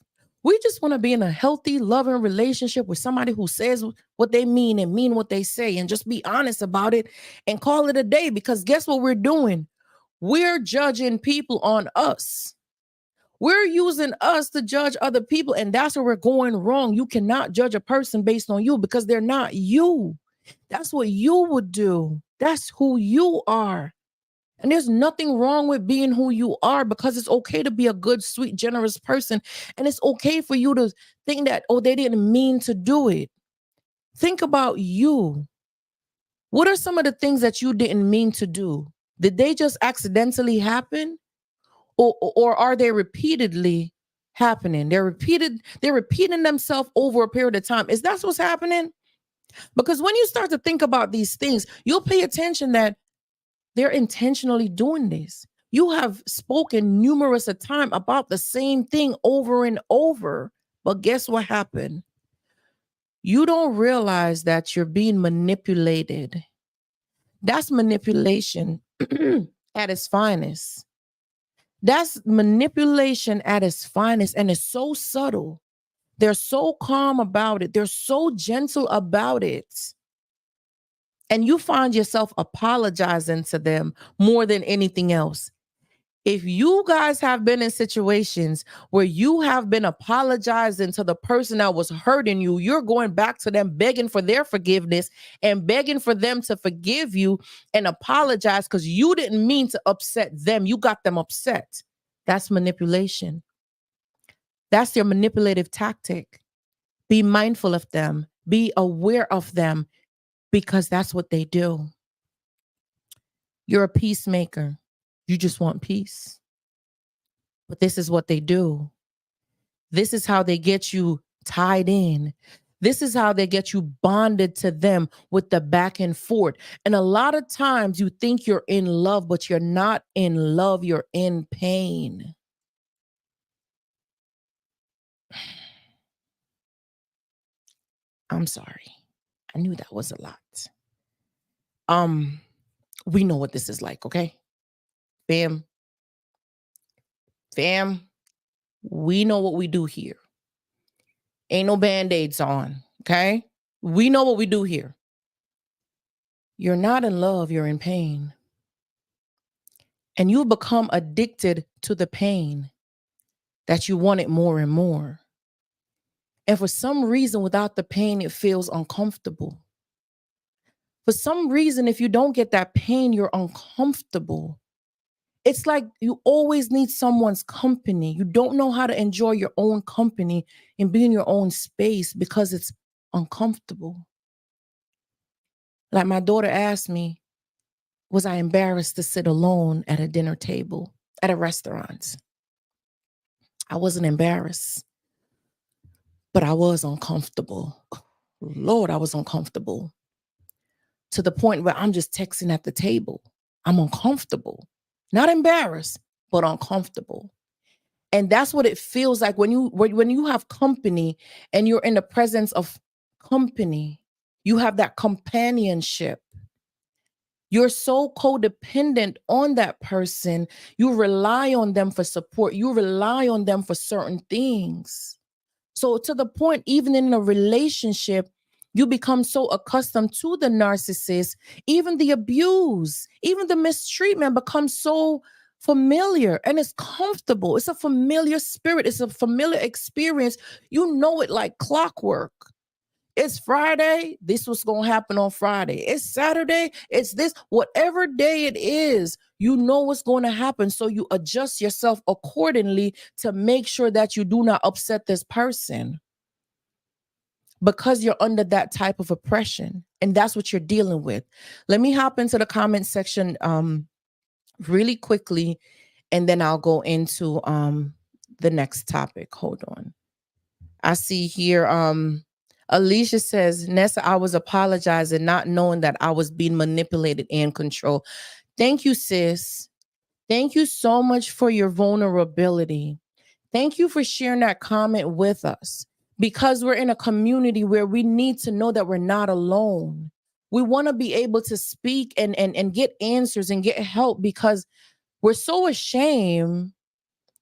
We just want to be in a healthy, loving relationship with somebody who says what they mean and mean what they say and just be honest about it and call it a day. Because guess what we're doing? We're judging people on us. We're using us to judge other people, and that's where we're going wrong. You cannot judge a person based on you because they're not you. That's what you would do. That's who you are. And there's nothing wrong with being who you are, because it's okay to be a good, sweet, generous person. And it's okay for you to think that, oh, they didn't mean to do it. Think about you. What are some of the things that you didn't mean to do? Did they just accidentally happen? Or are they repeatedly happening? They're repeating themselves over a period of time. Is that what's happening? Because when you start to think about these things, you'll pay attention that they're intentionally doing this. You have spoken numerous a time about the same thing over and over. But guess what happened? You don't realize that you're being manipulated. That's manipulation at its finest. That's manipulation at its finest, and it's so subtle. They're so calm about it. They're so gentle about it. And you find yourself apologizing to them more than anything else. If you guys have been in situations where you have been apologizing to the person that was hurting you, you're going back to them begging for their forgiveness and begging for them to forgive you and apologize because you didn't mean to upset them. You got them upset. That's manipulation. That's your manipulative tactic. Be mindful of them. Be aware of them because that's what they do. You're a peacemaker. You just want peace. But this is what they do. This is how they get you tied in. This is how they get you bonded to them with the back and forth. And a lot of times you think you're in love, but you're not in love. You're in pain. I'm sorry. I knew that was a lot. We know what this is like, okay? Fam, we know what we do here. Ain't no band-aids on, okay? We know what we do here. You're not in love, you're in pain. And you become addicted to the pain that you want it more and more. And for some reason, without the pain, it feels uncomfortable. For some reason, if you don't get that pain, you're uncomfortable. It's like you always need someone's company. You don't know how to enjoy your own company and be in your own space because it's uncomfortable. Like my daughter asked me, was I embarrassed to sit alone at a dinner table at a restaurant? I wasn't embarrassed, but I was uncomfortable. Lord, I was uncomfortable to the point where I'm just texting at the table. I'm uncomfortable, not embarrassed, but uncomfortable. And that's what it feels like when you have company and you're in the presence of company. You have that companionship. You're so codependent on that person. You rely on them for support. You rely on them for certain things. So to the point, even in a relationship, you become so accustomed to the narcissist, even the abuse, even the mistreatment becomes so familiar and it's comfortable. It's a familiar spirit. It's a familiar experience. You know it like clockwork. It's Friday, this was going to happen on Friday. It's Saturday, it's this. Whatever day it is, you know what's going to happen. So you adjust yourself accordingly to make sure that you do not upset this person because you're under that type of oppression. And that's what you're dealing with. Let me hop into the comment section really quickly, and then I'll go into the next topic. Hold on. I see here Alicia says, Nessa, I was apologizing, not knowing that I was being manipulated and controlled. Thank you, sis. Thank you so much for your vulnerability. Thank you for sharing that comment with us because we're in a community where we need to know that we're not alone. We want to be able to speak and get answers and get help because we're so ashamed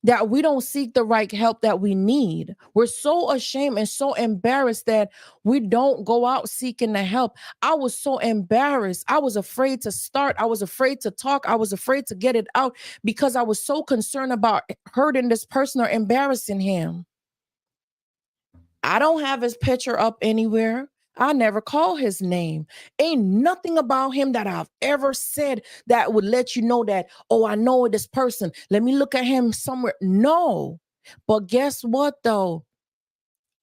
that we don't seek the right help that we need. We're so ashamed and so embarrassed that we don't go out seeking the help. I was so embarrassed. I was afraid to start. I was afraid to talk. I was afraid to get it out because I was so concerned about hurting this person or embarrassing him. I don't have his picture up anywhere. I never call his name. Ain't nothing about him that I've ever said that would let you know that, oh, I know this person. Let me look at him somewhere. No. But guess what, though?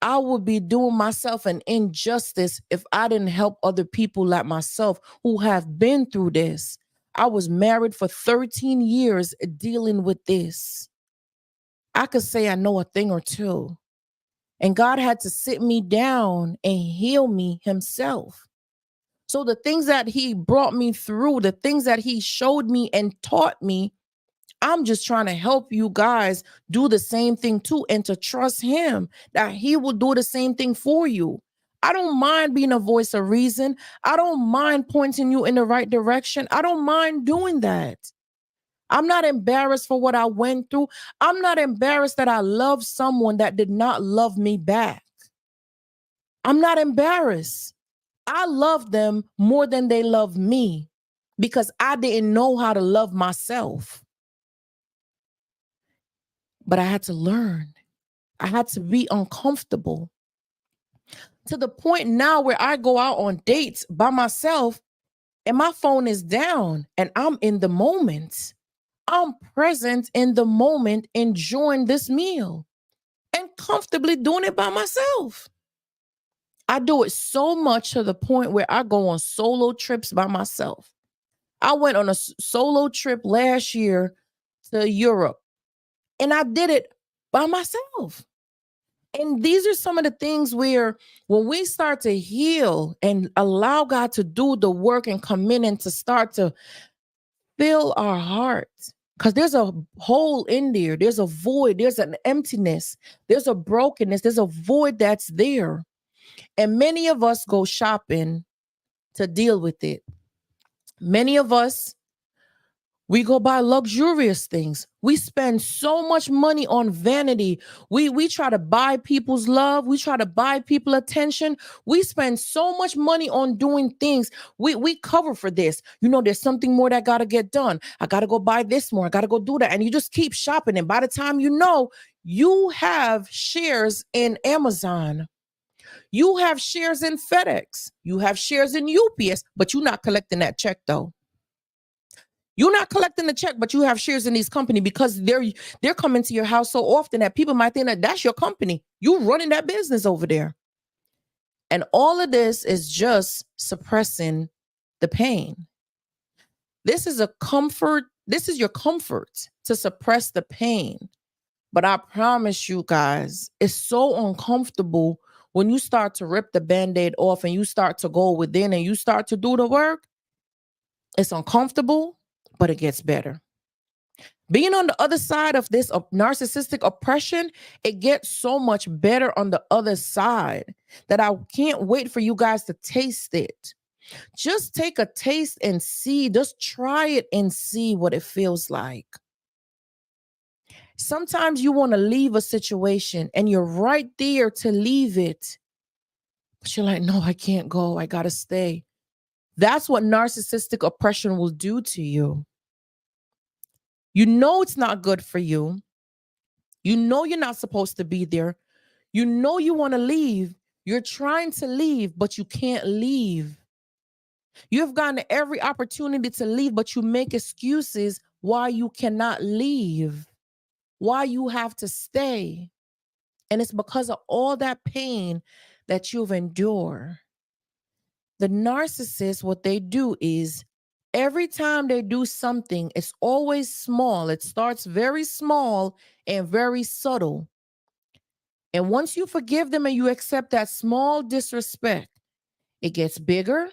I would be doing myself an injustice if I didn't help other people like myself who have been through this. I was married for 13 years dealing with this. I could say I know a thing or two. And God had to sit me down and heal me himself. So the things that he brought me through, the things that he showed me and taught me, I'm just trying to help you guys do the same thing too, and to trust him that he will do the same thing for you. I don't mind being a voice of reason. I don't mind pointing you in the right direction. I don't mind doing that. I'm not embarrassed for what I went through. I'm not embarrassed that I loved someone that did not love me back. I'm not embarrassed. I love them more than they love me because I didn't know how to love myself. But I had to learn. I had to be uncomfortable to the point now where I go out on dates by myself and my phone is down and I'm in the moment. I'm present in the moment, enjoying this meal and comfortably doing it by myself. I do it so much to the point where I go on solo trips by myself. I went on a solo trip last year to Europe and I did it by myself. And these are some of the things where when we start to heal and allow God to do the work and come in and to start to fill our hearts, because there's a hole in there, there's a void, there's an emptiness, there's a brokenness, there's a void that's there. And many of us go shopping to deal with it. Many of us, we go buy luxurious things. We spend so much money on vanity. We try to buy people's love. We try to buy people attention. We spend so much money on doing things. We cover for this. You know, there's something more that got to get done. I got to go buy this more. I got to go do that. And you just keep shopping. And by the time you know, you have shares in Amazon. You have shares in FedEx. You have shares in UPS, but you're not collecting that check though. You're not collecting the check, but you have shares in these companies because they're coming to your house so often that people might think that that's your company. You running that business over there. And all of this is just suppressing the pain. This is a comfort. This is your comfort to suppress the pain. But I promise you guys, it's so uncomfortable when you start to rip the Band-Aid off and you start to go within and you start to do the work. It's uncomfortable, but it gets better. Being on the other side of this narcissistic oppression, it gets so much better on the other side that I can't wait for you guys to taste it. Just take a taste and see. Just try it and see what it feels like. Sometimes you want to leave a situation and you're right there to leave it. But you're like, no, I can't go. I got to stay. That's what narcissistic oppression will do to you. You know it's not good for you. You know you're not supposed to be there. You know you want to leave. You're trying to leave, but you can't leave. You've gotten every opportunity to leave, but you make excuses why you cannot leave, why you have to stay. And it's because of all that pain that you've endured. The narcissist, what they do is every time they do something, it's always small. It starts very small and very subtle. And once you forgive them and you accept that small disrespect, it gets bigger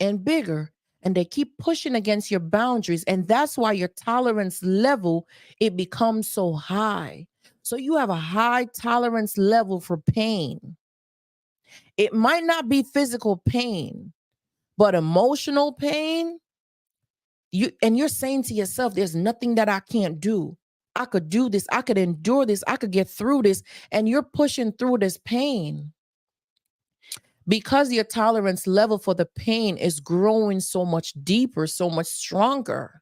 and bigger. And they keep pushing against your boundaries. And that's why your tolerance level, it becomes so high. So you have a high tolerance level for pain. It might not be physical pain, but emotional pain, you're saying to yourself, there's nothing that I can't do. I could do this. I could endure this. I could get through this. And you're pushing through this pain because your tolerance level for the pain is growing so much deeper, so much stronger.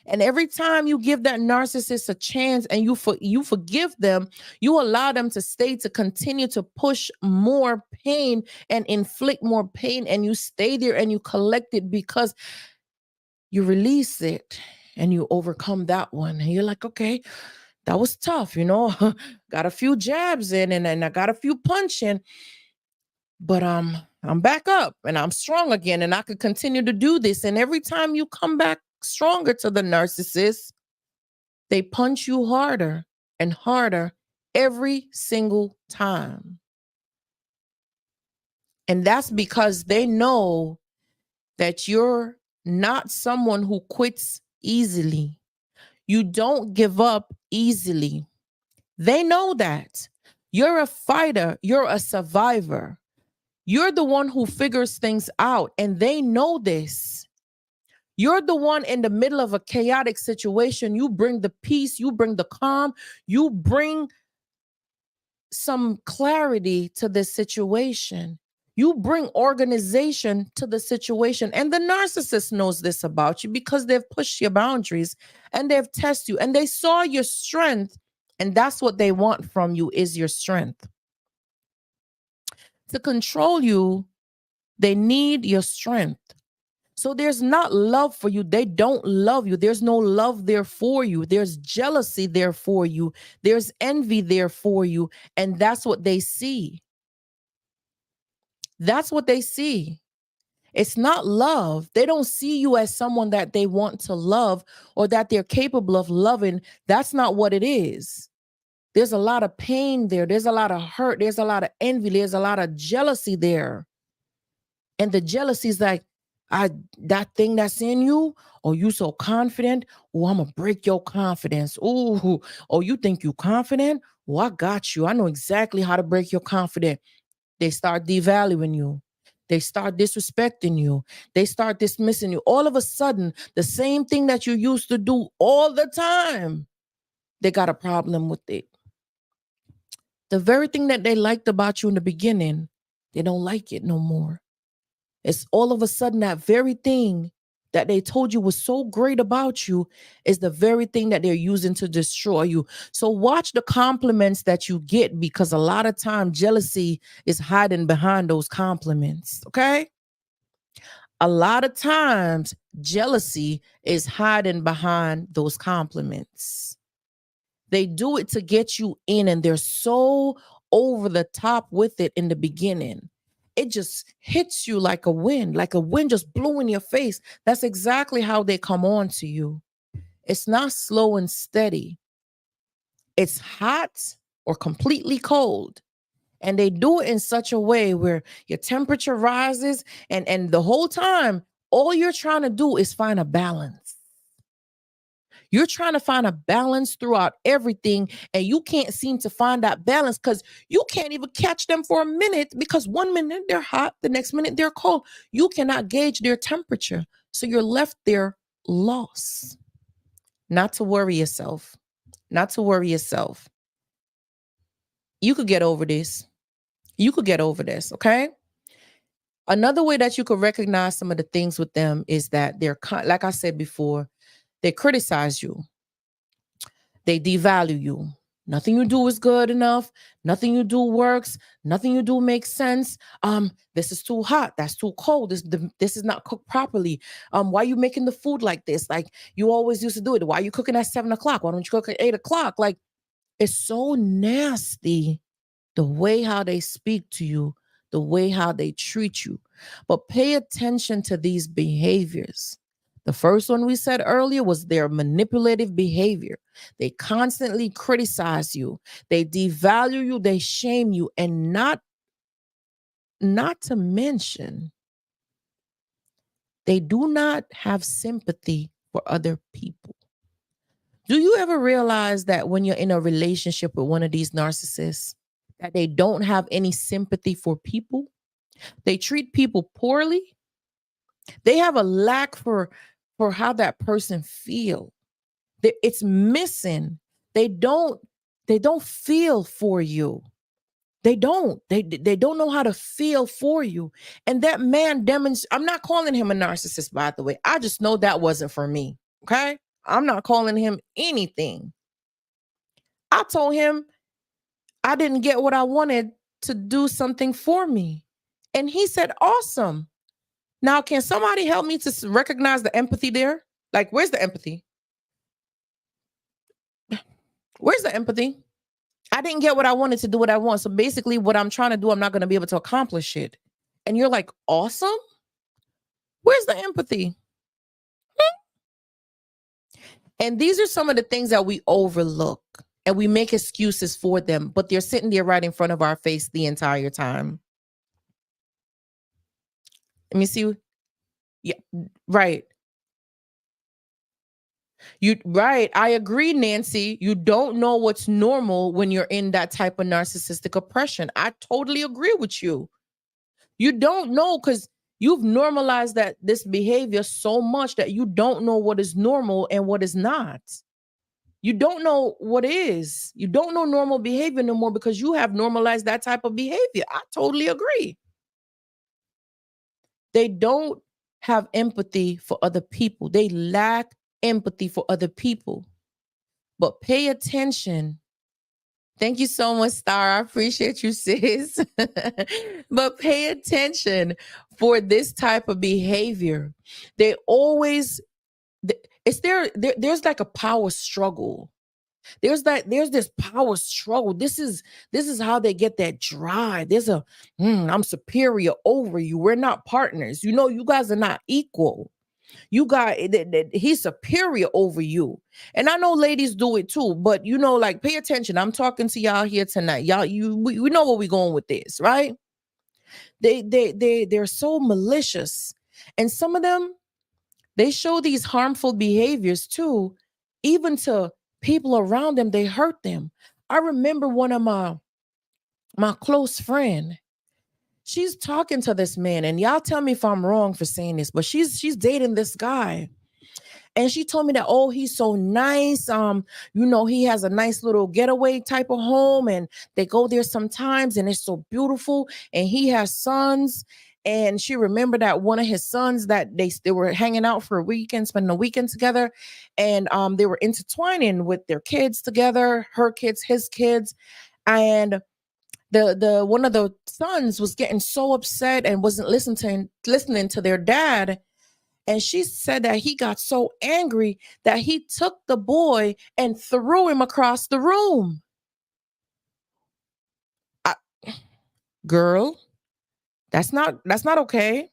And every time you give that narcissist a chance and you forgive them, you allow them to stay, to continue to push more pain and inflict more pain. And you stay there and you collect it because you release it and you overcome that one. And you're like, okay, that was tough, got a few jabs in and I got a few punch in. but I'm back up and I'm strong again and I could continue to do this. And every time you come back stronger to the narcissist, they punch you harder and harder every single time. And that's because they know that you're not someone who quits easily. You don't give up easily. They know that. You're a fighter, you're a survivor. You're the one who figures things out, and they know this. You're the one in the middle of a chaotic situation. You bring the peace, you bring the calm, you bring some clarity to this situation. You bring organization to the situation. And the narcissist knows this about you because they've pushed your boundaries and they've tested you and they saw your strength. And that's what they want from you is your strength. To control you, they need your strength. So there's not love for you. They don't love you. There's no love there for you. There's jealousy there for you. There's envy there for you. And that's what they see. That's what they see. It's not love. They don't see you as someone that they want to love or that they're capable of loving. That's not what it is. There's a lot of pain there. There's a lot of hurt. There's a lot of envy. There's a lot of jealousy there. And the jealousy is like, that thing that's in you, or you so confident, oh, I'm gonna break your confidence. Oh, you think you confident? Oh, I got you. I know exactly how to break your confidence. They start devaluing you. They start disrespecting you. They start dismissing you. All of a sudden, the same thing that you used to do all the time, they got a problem with it. The very thing that they liked about you in the beginning, they don't like it no more. It's all of a sudden that very thing that they told you was so great about you is the very thing that they're using to destroy you. So watch the compliments that you get because a lot of time jealousy is hiding behind those compliments, okay? A lot of times jealousy is hiding behind those compliments. They do it to get you in and they're so over the top with it in the beginning. It just hits you like a wind just blew in your face. That's exactly how they come on to you. It's not slow and steady. It's hot or completely cold. And they do it in such a way where your temperature rises and the whole time, all you're trying to do is find a balance. You're trying to find a balance throughout everything, and you can't seem to find that balance because you can't even catch them for a minute because 1 minute they're hot, the next minute they're cold. You cannot gauge their temperature. So you're left there lost. Not to worry yourself. Not to worry yourself. You could get over this. You could get over this, okay? Another way that you could recognize some of the things with them is that they're, like I said before, they criticize you. They devalue you. Nothing you do is good enough. Nothing you do works. Nothing you do makes sense. This is too hot. That's too cold. This is not cooked properly. Why are you making the food like this? Like you always used to do it. Why are you cooking at 7 o'clock? Why don't you cook at 8 o'clock? Like it's so nasty the way how they speak to you, the way how they treat you. But pay attention to these behaviors. The first one we said earlier was their manipulative behavior. They constantly criticize you. They devalue you, they shame you, and not to mention, they do not have sympathy for other people. Do you ever realize that when you're in a relationship with one of these narcissists, that they don't have any sympathy for people? They treat people poorly. They have a lack for how that person feel. It's missing. They don't feel for you. They don't. They don't know how to feel for you. And that man I'm not calling him a narcissist, by the way. I just know that wasn't for me. Okay? I'm not calling him anything. I told him I didn't get what I wanted to do something for me. And he said, awesome. Now, can somebody help me to recognize the empathy there? Like, where's the empathy? Where's the empathy? I didn't get what I wanted to do what I want. So basically, what I'm trying to do, I'm not going to be able to accomplish it. And you're like, awesome? Where's the empathy? And these are some of the things that we overlook and we make excuses for them, but they're sitting there right in front of our face the entire time. Let me see. Yeah, right. Right. I agree, Nancy. You don't know what's normal when you're in that type of narcissistic oppression. I totally agree with you. You don't know because you've normalized that this behavior so much that you don't know what is normal and what is not. You don't know what is. You don't know normal behavior no more because you have normalized that type of behavior. I totally agree. They don't have empathy for other people. They lack empathy for other people. But pay attention. Thank you so much, Star. I appreciate you, sis. But pay attention for this type of behavior. They always, it's there's like a power struggle. There's this power struggle. This is how they get that drive. There's a I'm superior over you. We're not partners. You know, you guys are not equal. You got he's superior over you. And I know ladies do it too, but you know, like pay attention. I'm talking to y'all here tonight. Y'all, we know where we're going with this, right? They're so malicious. And some of them, they show these harmful behaviors too, even to people around them. They hurt them. I remember one of my close friend. She's talking to this man, and y'all tell me if I'm wrong for saying this, but she's dating this guy. And she told me that, oh, he's so nice. You know, he has a nice little getaway type of home, and they go there sometimes, and it's so beautiful. And he has sons. And she remembered that one of his sons that they were hanging out for a weekend, spending a weekend together, and they were intertwining with their kids together, her kids, his kids, and the one of the sons was getting so upset and wasn't listening to their dad. And she said that he got so angry that he took the boy and threw him across the room. I, girl, that's not okay.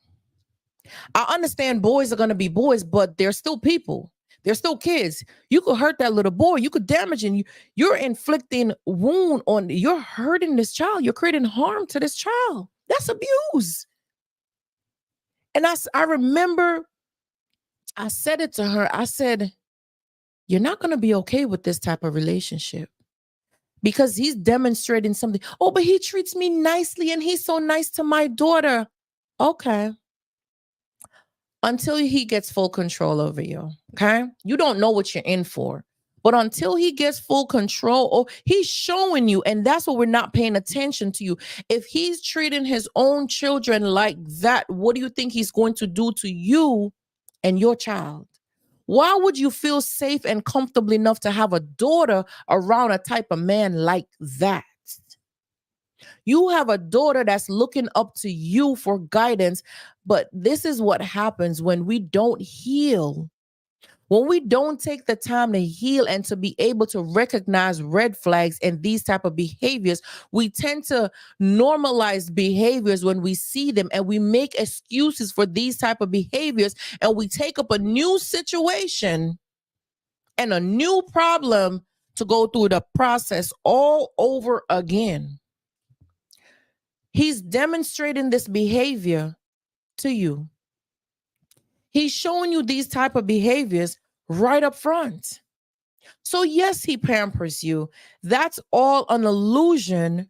I understand boys are going to be boys, but they're still people. They're still kids. You could hurt that little boy. You could damage him. You're inflicting wound on. You're hurting this child. You're creating harm to this child. That's abuse. And I remember I said it to her. I said, "You're not going to be okay with this type of relationship." Because he's demonstrating something. Oh, but he treats me nicely and he's so nice to my daughter. Okay. Until he gets full control over you. Okay. You don't know what you're in for. But until he gets full control, oh, he's showing you. And that's what we're not paying attention to you. If he's treating his own children like that, what do you think he's going to do to you and your child? Why would you feel safe and comfortable enough to have a daughter around a type of man like that? You have a daughter that's looking up to you for guidance, but this is what happens when we don't heal. When we don't take the time to heal and to be able to recognize red flags and these type of behaviors, we tend to normalize behaviors when we see them, and we make excuses for these type of behaviors, and we take up a new situation and a new problem to go through the process all over again. He's demonstrating this behavior to you. He's showing you these type of behaviors right up front. So yes, he pampers you. That's all an illusion.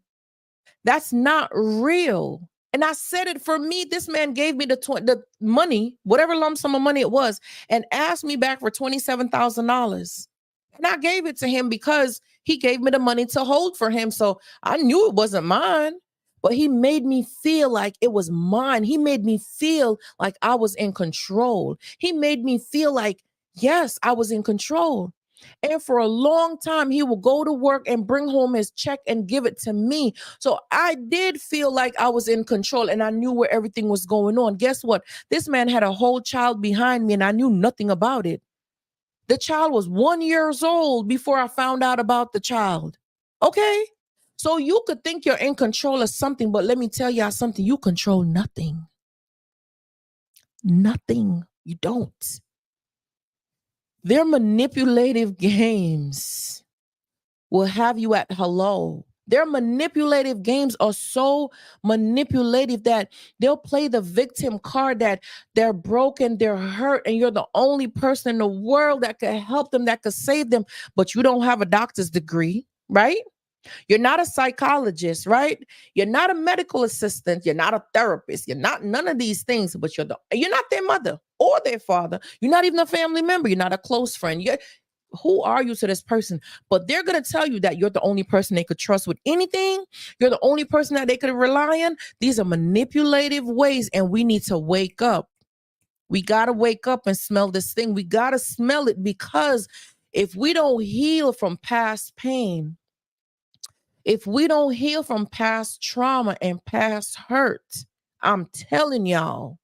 That's not real. And I said it, for me, this man gave me the money, whatever lump sum of money it was, and asked me back for $27,000. And I gave it to him because he gave me the money to hold for him. So I knew it wasn't mine, but he made me feel like it was mine. He made me feel like I was in control. He made me feel like, yes, I was in control. And for a long time, he would go to work and bring home his check and give it to me. So I did feel like I was in control and I knew where everything was going on. Guess what? This man had a whole child behind me and I knew nothing about it. The child was 1 year old before I found out about the child. Okay. So you could think you're in control of something, but let me tell y'all something. You control nothing. Nothing. You don't. Their manipulative games will have you at hello. Their manipulative games are so manipulative that they'll play the victim card, that they're broken, they're hurt, and you're the only person in the world that could help them, that could save them, but you don't have a doctor's degree, right? You're not a psychologist, right? You're not a medical assistant. You're not a therapist. You're not none of these things, but you're not their mother or their father. You're not even a family member. You're not a close friend. Who are you to this person? But they're going to tell you that you're the only person they could trust with anything. You're the only person that they could rely on. These are manipulative ways, and we need to wake up. We got to wake up and smell this thing. We got to smell it, because if we don't heal from past pain, if we don't heal from past trauma and past hurt, I'm telling y'all,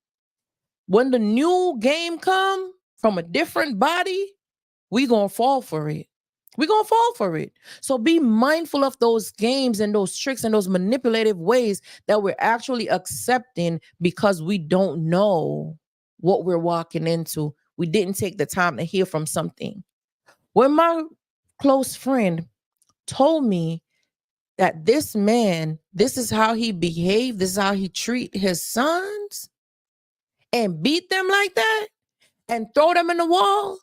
when the new game come from a different body, we gonna fall for it. We gonna fall for it. So be mindful of those games and those tricks and those manipulative ways that we're actually accepting, because we don't know what we're walking into. We didn't take the time to heal from something. When my close friend told me that this man, this is how he behaved, this is how he treat his sons, and beat them like that and throw them in the wall,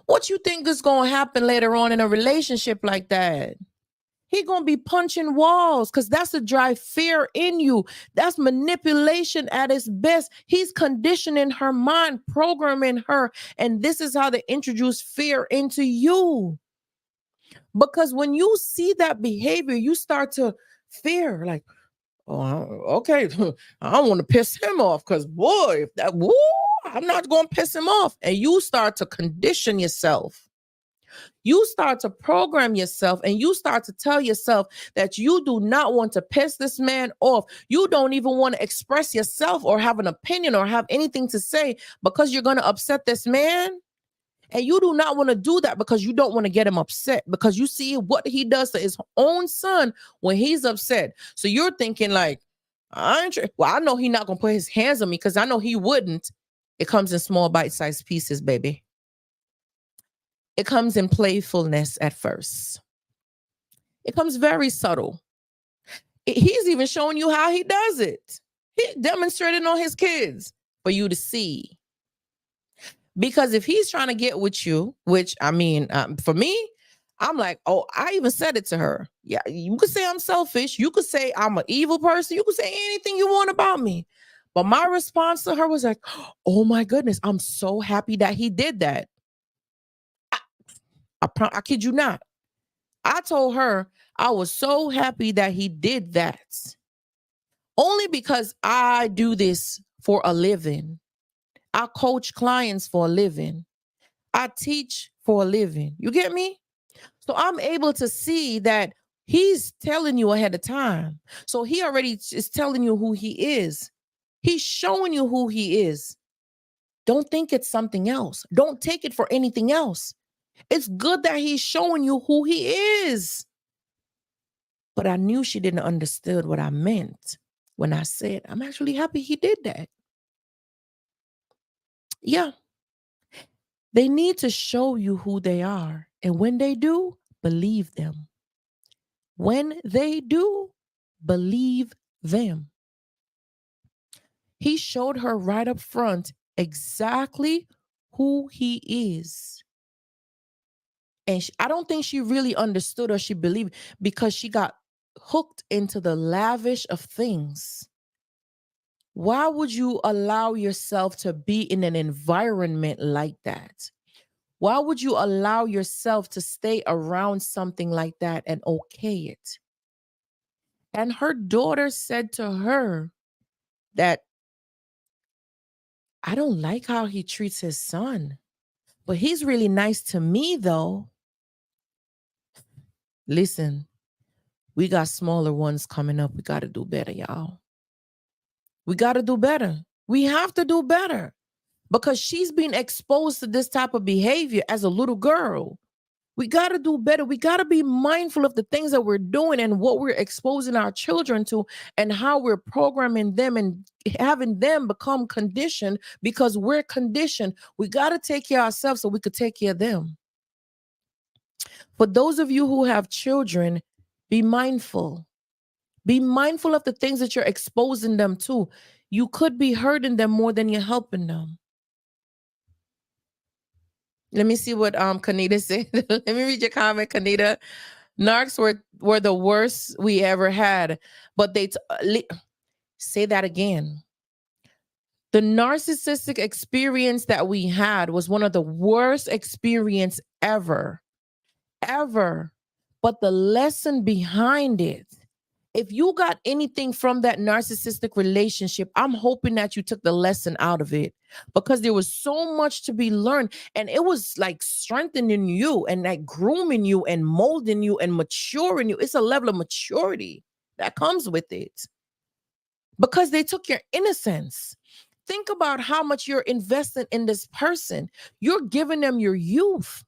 what you think is going to happen later on in a relationship like that? He going to be punching walls, because that's to drive fear in you. That's manipulation at its best. He's conditioning her mind, programming her, and this is how they introduce fear into you. Because when you see that behavior, you start to fear, like, oh, okay, I don't want to piss him off, because boy, if that, woo, I'm not going to piss him off. And you start to condition yourself. You start to program yourself, and you start to tell yourself that you do not want to piss this man off. You don't even want to express yourself or have an opinion or have anything to say, because you're going to upset this man. And you do not want to do that because you don't want to get him upset, because you see what he does to his own son when he's upset. So you're thinking like, I know he's not going to put his hands on me, because I know he wouldn't. It comes in small bite-sized pieces, baby. It comes in playfulness at first. It comes very subtle. He's even showing you how he does it. He demonstrated on his kids for you to see. Because if he's trying to get with you, which I mean, for me, I'm like, oh, I even said it to her. Yeah, you could say I'm selfish. You could say I'm an evil person. You could say anything you want about me. But my response to her was like, oh my goodness, I'm so happy that he did that. I kid you not. I told her I was so happy that he did that. Only because I do this for a living. I coach clients for a living. I teach for a living. You get me? So I'm able to see that he's telling you ahead of time. So he already is telling you who he is. He's showing you who he is. Don't think it's something else. Don't take it for anything else. It's good that he's showing you who he is. But I knew she didn't understand what I meant when I said, I'm actually happy he did that. Yeah. They need to show you who they are. And when they do, believe them. When they do, believe them. He showed her right up front exactly who he is. And I don't think she really understood or she believed, because she got hooked into the lavish of things. Why would you allow yourself to be in an environment like that? Why would you allow yourself to stay around something like that and okay it? And her daughter said to her that, I don't like how he treats his son, but he's really nice to me though. Listen, we got smaller ones coming up. We got to do better, y'all. We got to do better. We have to do better, because she's been exposed to this type of behavior as a little girl. We got to do better. We got to be mindful of the things that we're doing and what we're exposing our children to and how we're programming them and having them become conditioned because we're conditioned. We got to take care of ourselves so we could take care of them. For those of you who have children, be mindful. Be mindful of the things that you're exposing them to. You could be hurting them more than you're helping them. Let me see what Kanita said. Let me read your comment, Kanita. Narcs were the worst we ever had, but say that again. The narcissistic experience that we had was one of the worst experience ever. But the lesson behind it, if you got anything from that narcissistic relationship, I'm hoping that you took the lesson out of it because there was so much to be learned. And it was like strengthening you and like grooming you and molding you and maturing you. It's a level of maturity that comes with it because they took your innocence. Think about how much you're investing in this person. You're giving them your youth.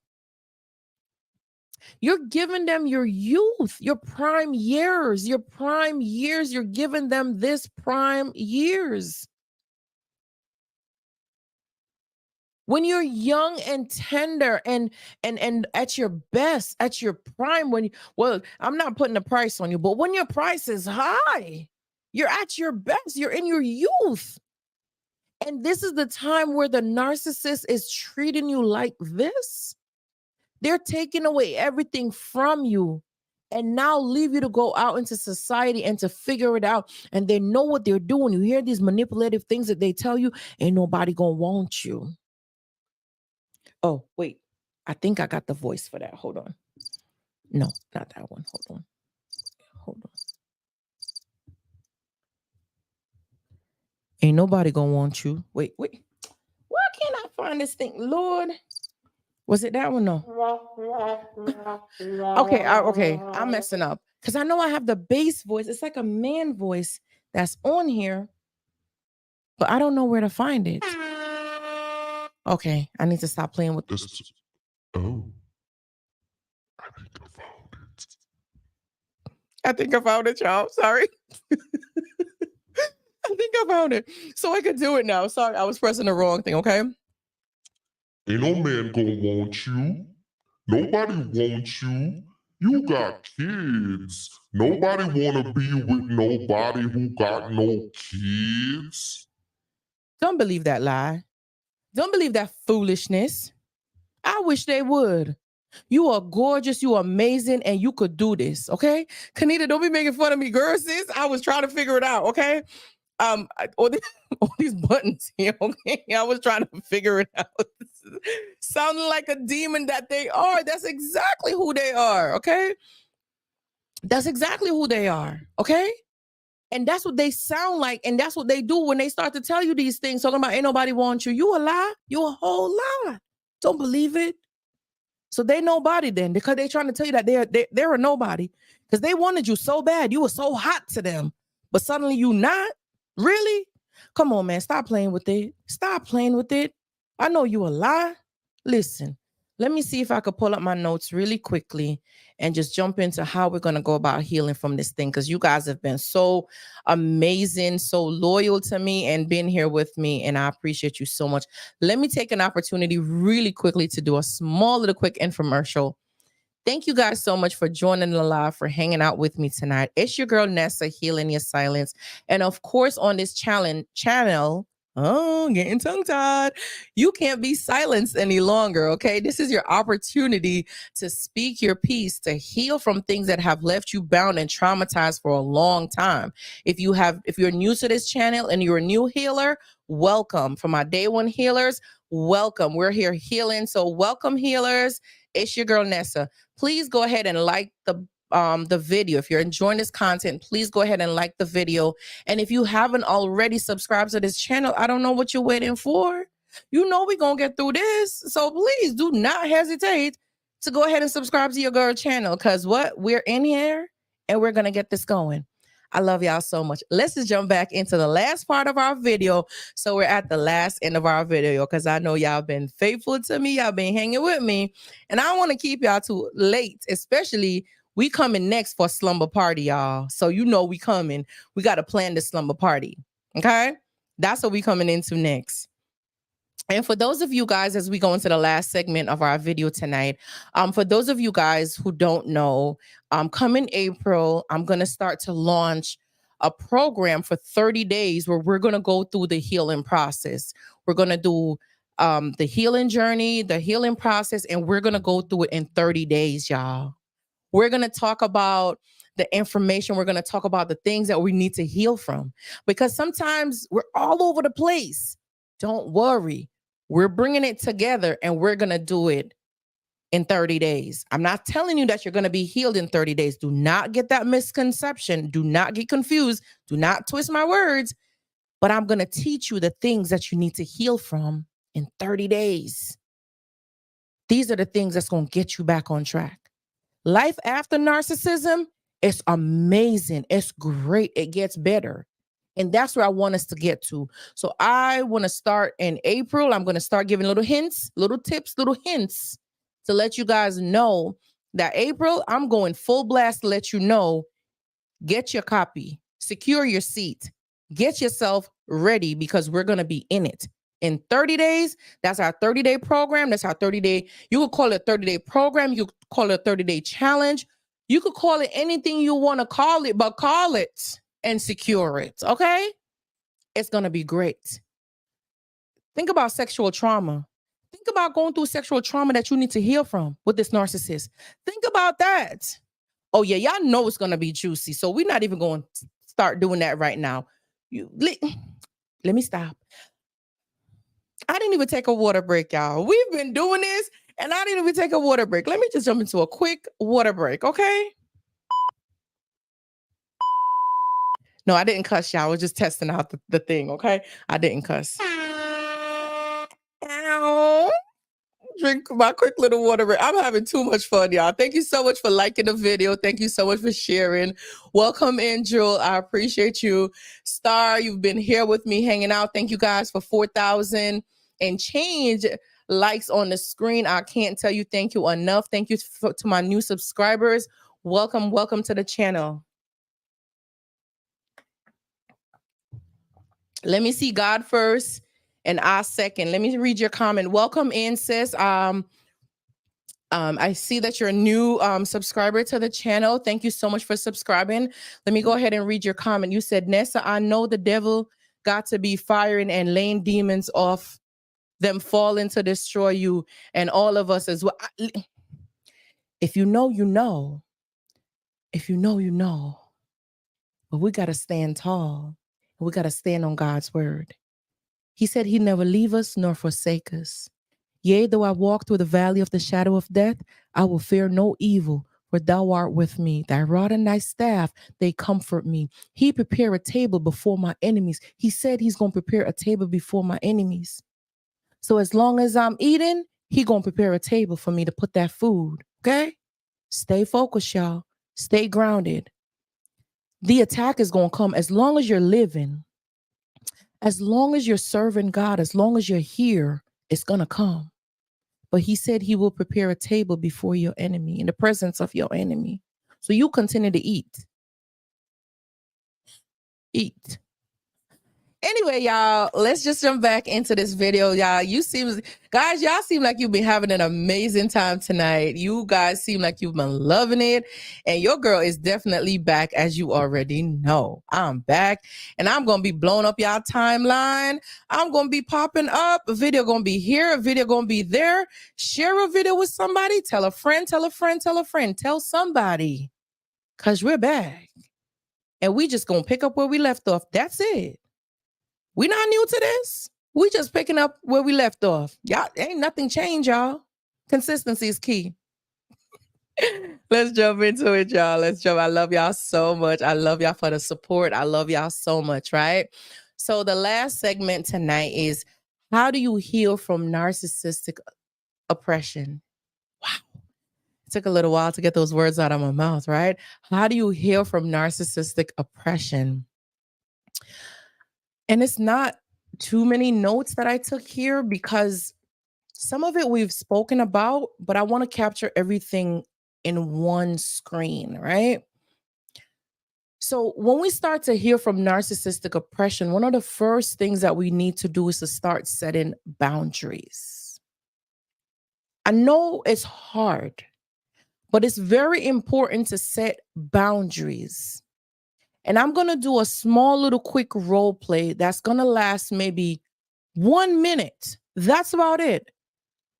You're giving them your youth, your prime years, You're giving them this prime years. When you're young and tender and at your best, at your prime, I'm not putting a price on you, but when your price is high, you're at your best, you're in your youth. And this is the time where the narcissist is treating you like this. They're taking away everything from you and now leave you to go out into society and to figure it out. And they know what they're doing. You hear these manipulative things that they tell you, ain't nobody gonna want you. Oh, wait. I think I got the voice for that. Hold on. No, not that one. Hold on. Ain't nobody gonna want you. Wait. Why can't I find this thing? Lord. Was it that one? No. Okay, I'm messing up. Because I know I have the bass voice. It's like a man voice that's on here. But I don't know where to find it. Okay, I need to stop playing with this. Oh. I think I found it, y'all. Sorry. I think I found it. So I could do it now. Sorry, I was pressing the wrong thing, okay? Ain't no man gonna want you. Nobody wants you. You got kids. Nobody wanna be with nobody who got no kids. Don't believe that lie. Don't believe that foolishness. I wish they would. You are gorgeous, you are amazing, and you could do this, okay? Kanita, don't be making fun of me, girl, sis. I was trying to figure it out, okay? All these buttons here, okay? I was trying to figure it out. Sounding like a demon that they are. That's exactly who they are, okay? That's exactly who they are, okay? And that's what they sound like, and that's what they do when they start to tell you these things, talking about ain't nobody want you. You a lie. You a whole lie. Don't believe it. So they nobody then, because they're trying to tell you that they're a nobody, because they wanted you so bad. You were so hot to them, but suddenly you not. Really? Come on, man. Stop playing with it. Stop playing with it. I know you a lie. Listen, let me see if I could pull up my notes really quickly and just jump into how we're going to go about healing from this thing, because you guys have been so amazing, so loyal to me and been here with me, and I appreciate you so much. Let me take an opportunity really quickly to do a small little quick infomercial. Thank you guys so much for joining the live, for hanging out with me tonight. It's your girl Nessa, Healing Your Silence. And of course, on this channel, getting tongue-tied, you can't be silenced any longer, okay? This is your opportunity to speak your piece, to heal from things that have left you bound and traumatized for a long time. If you're new to this channel and you're a new healer, welcome. For my day one healers, welcome. We're here healing, so welcome, healers. It's your girl Nessa. Please go ahead and like the video. If you're enjoying this content, please go ahead and like the video. And if you haven't already subscribed to this channel, I don't know what you're waiting for. You know we're going to get through this. So please do not hesitate to go ahead and subscribe to your girl channel, because we're in here and we're going to get this going. I love y'all so much. Let's just jump back into the last part of our video. So we're at the last end of our video because I know y'all been faithful to me. Y'all been hanging with me. And I want to keep y'all too late, especially we coming next for slumber party, y'all. So you know we coming. We got to plan the slumber party. Okay? That's what we coming into next. And for those of you guys, as we go into the last segment of our video tonight, for those of you guys who don't know, coming April, I'm going to start to launch a program for 30 days where we're going to go through the healing process. We're going to do the healing journey, the healing process, and we're going to go through it in 30 days, y'all. We're going to talk about the information. We're going to talk about the things that we need to heal from, because sometimes we're all over the place. Don't worry. We're bringing it together and we're going to do it in 30 days. I'm not telling you that you're going to be healed in 30 days. Do not get that misconception. Do not get confused. Do not twist my words. But I'm going to teach you the things that you need to heal from in 30 days. These are the things that's going to get you back on track. Life after narcissism is amazing. It's great. It gets better. And that's where I want us to get to. So I want to start in April. I'm going to start giving little hints, little tips, little hints to let you guys know that April, I'm going full blast to let you know, get your copy, secure your seat, get yourself ready, because we're going to be in it. In 30 days, that's our 30-day program. That's our 30-day, you could call it a 30-day program. You could call it a 30-day challenge. You could call it anything you want to call it, but call it and secure it, okay? It's going to be great. Think about sexual trauma. Think about going through sexual trauma that you need to heal from with this narcissist. Think about that. Oh, yeah, y'all know it's going to be juicy. So we're not even going to start doing that right now. Let me stop. I didn't even take a water break, y'all. We've been doing this, and I didn't even take a water break. Let me just jump into a quick water break, okay? No, I didn't cuss, y'all. I was just testing out the thing, okay? I didn't cuss. Ow. Drink my quick little water break. I'm having too much fun, y'all. Thank you so much for liking the video. Thank you so much for sharing. Welcome in, Jewel. I appreciate you. Star, you've been here with me hanging out. Thank you guys for 4,000 and change likes on the screen. I can't tell you thank you enough. Thank you to my new subscribers. Welcome to the channel. Let me see God first and I second. Let me read your comment. Welcome in, sis. I see that you're a new subscriber to the channel. Thank you so much for subscribing. Let me go ahead and read your comment. You said, Nessa, I know the devil got to be firing and laying demons off them falling to destroy you and all of us as well. If you know, you know. If you know, you know. But we got to stand tall. We got to stand on God's word. He said he'd never leave us nor forsake us. Yea, though I walk through the valley of the shadow of death, I will fear no evil, for thou art with me. Thy rod and thy staff, they comfort me. He prepared a table before my enemies. He said he's going to prepare a table before my enemies. So as long as I'm eating, he going to prepare a table for me to put that food, okay? Stay focused, y'all. Stay grounded. The attack is going to come as long as you're living. As long as you're serving God, as long as you're here, it's going to come. But he said he will prepare a table before your enemy, in the presence of your enemy. So you continue to eat. Eat. Anyway, y'all, let's just jump back into this video. Y'all, y'all seem like you've been having an amazing time tonight. You guys seem like you've been loving it. And your girl is definitely back, as you already know. I'm back, and I'm going to be blowing up y'all timeline. I'm going to be popping up. A video going to be here. A video going to be there. Share a video with somebody. Tell a friend, tell a friend, tell a friend. Tell somebody, because we're back. And we just going to pick up where we left off. That's it. We not new to this. We just picking up where we left off. Y'all, ain't nothing changed, y'all. Consistency is key. Let's jump into it, y'all. Let's jump. I love y'all so much. I love y'all for the support. I love y'all so much, right? So the last segment tonight is, how do you heal from narcissistic oppression? Wow. Took a little while to get those words out of my mouth, right? How do you heal from narcissistic oppression? And it's not too many notes that I took here because some of it we've spoken about, but I want to capture everything in one screen, right? So, when we start to hear from narcissistic oppression, one of the first things that we need to do is to start setting boundaries. I know it's hard, but it's very important to set boundaries. And I'm going to do a small little quick role play that's going to last maybe 1 minute. That's about it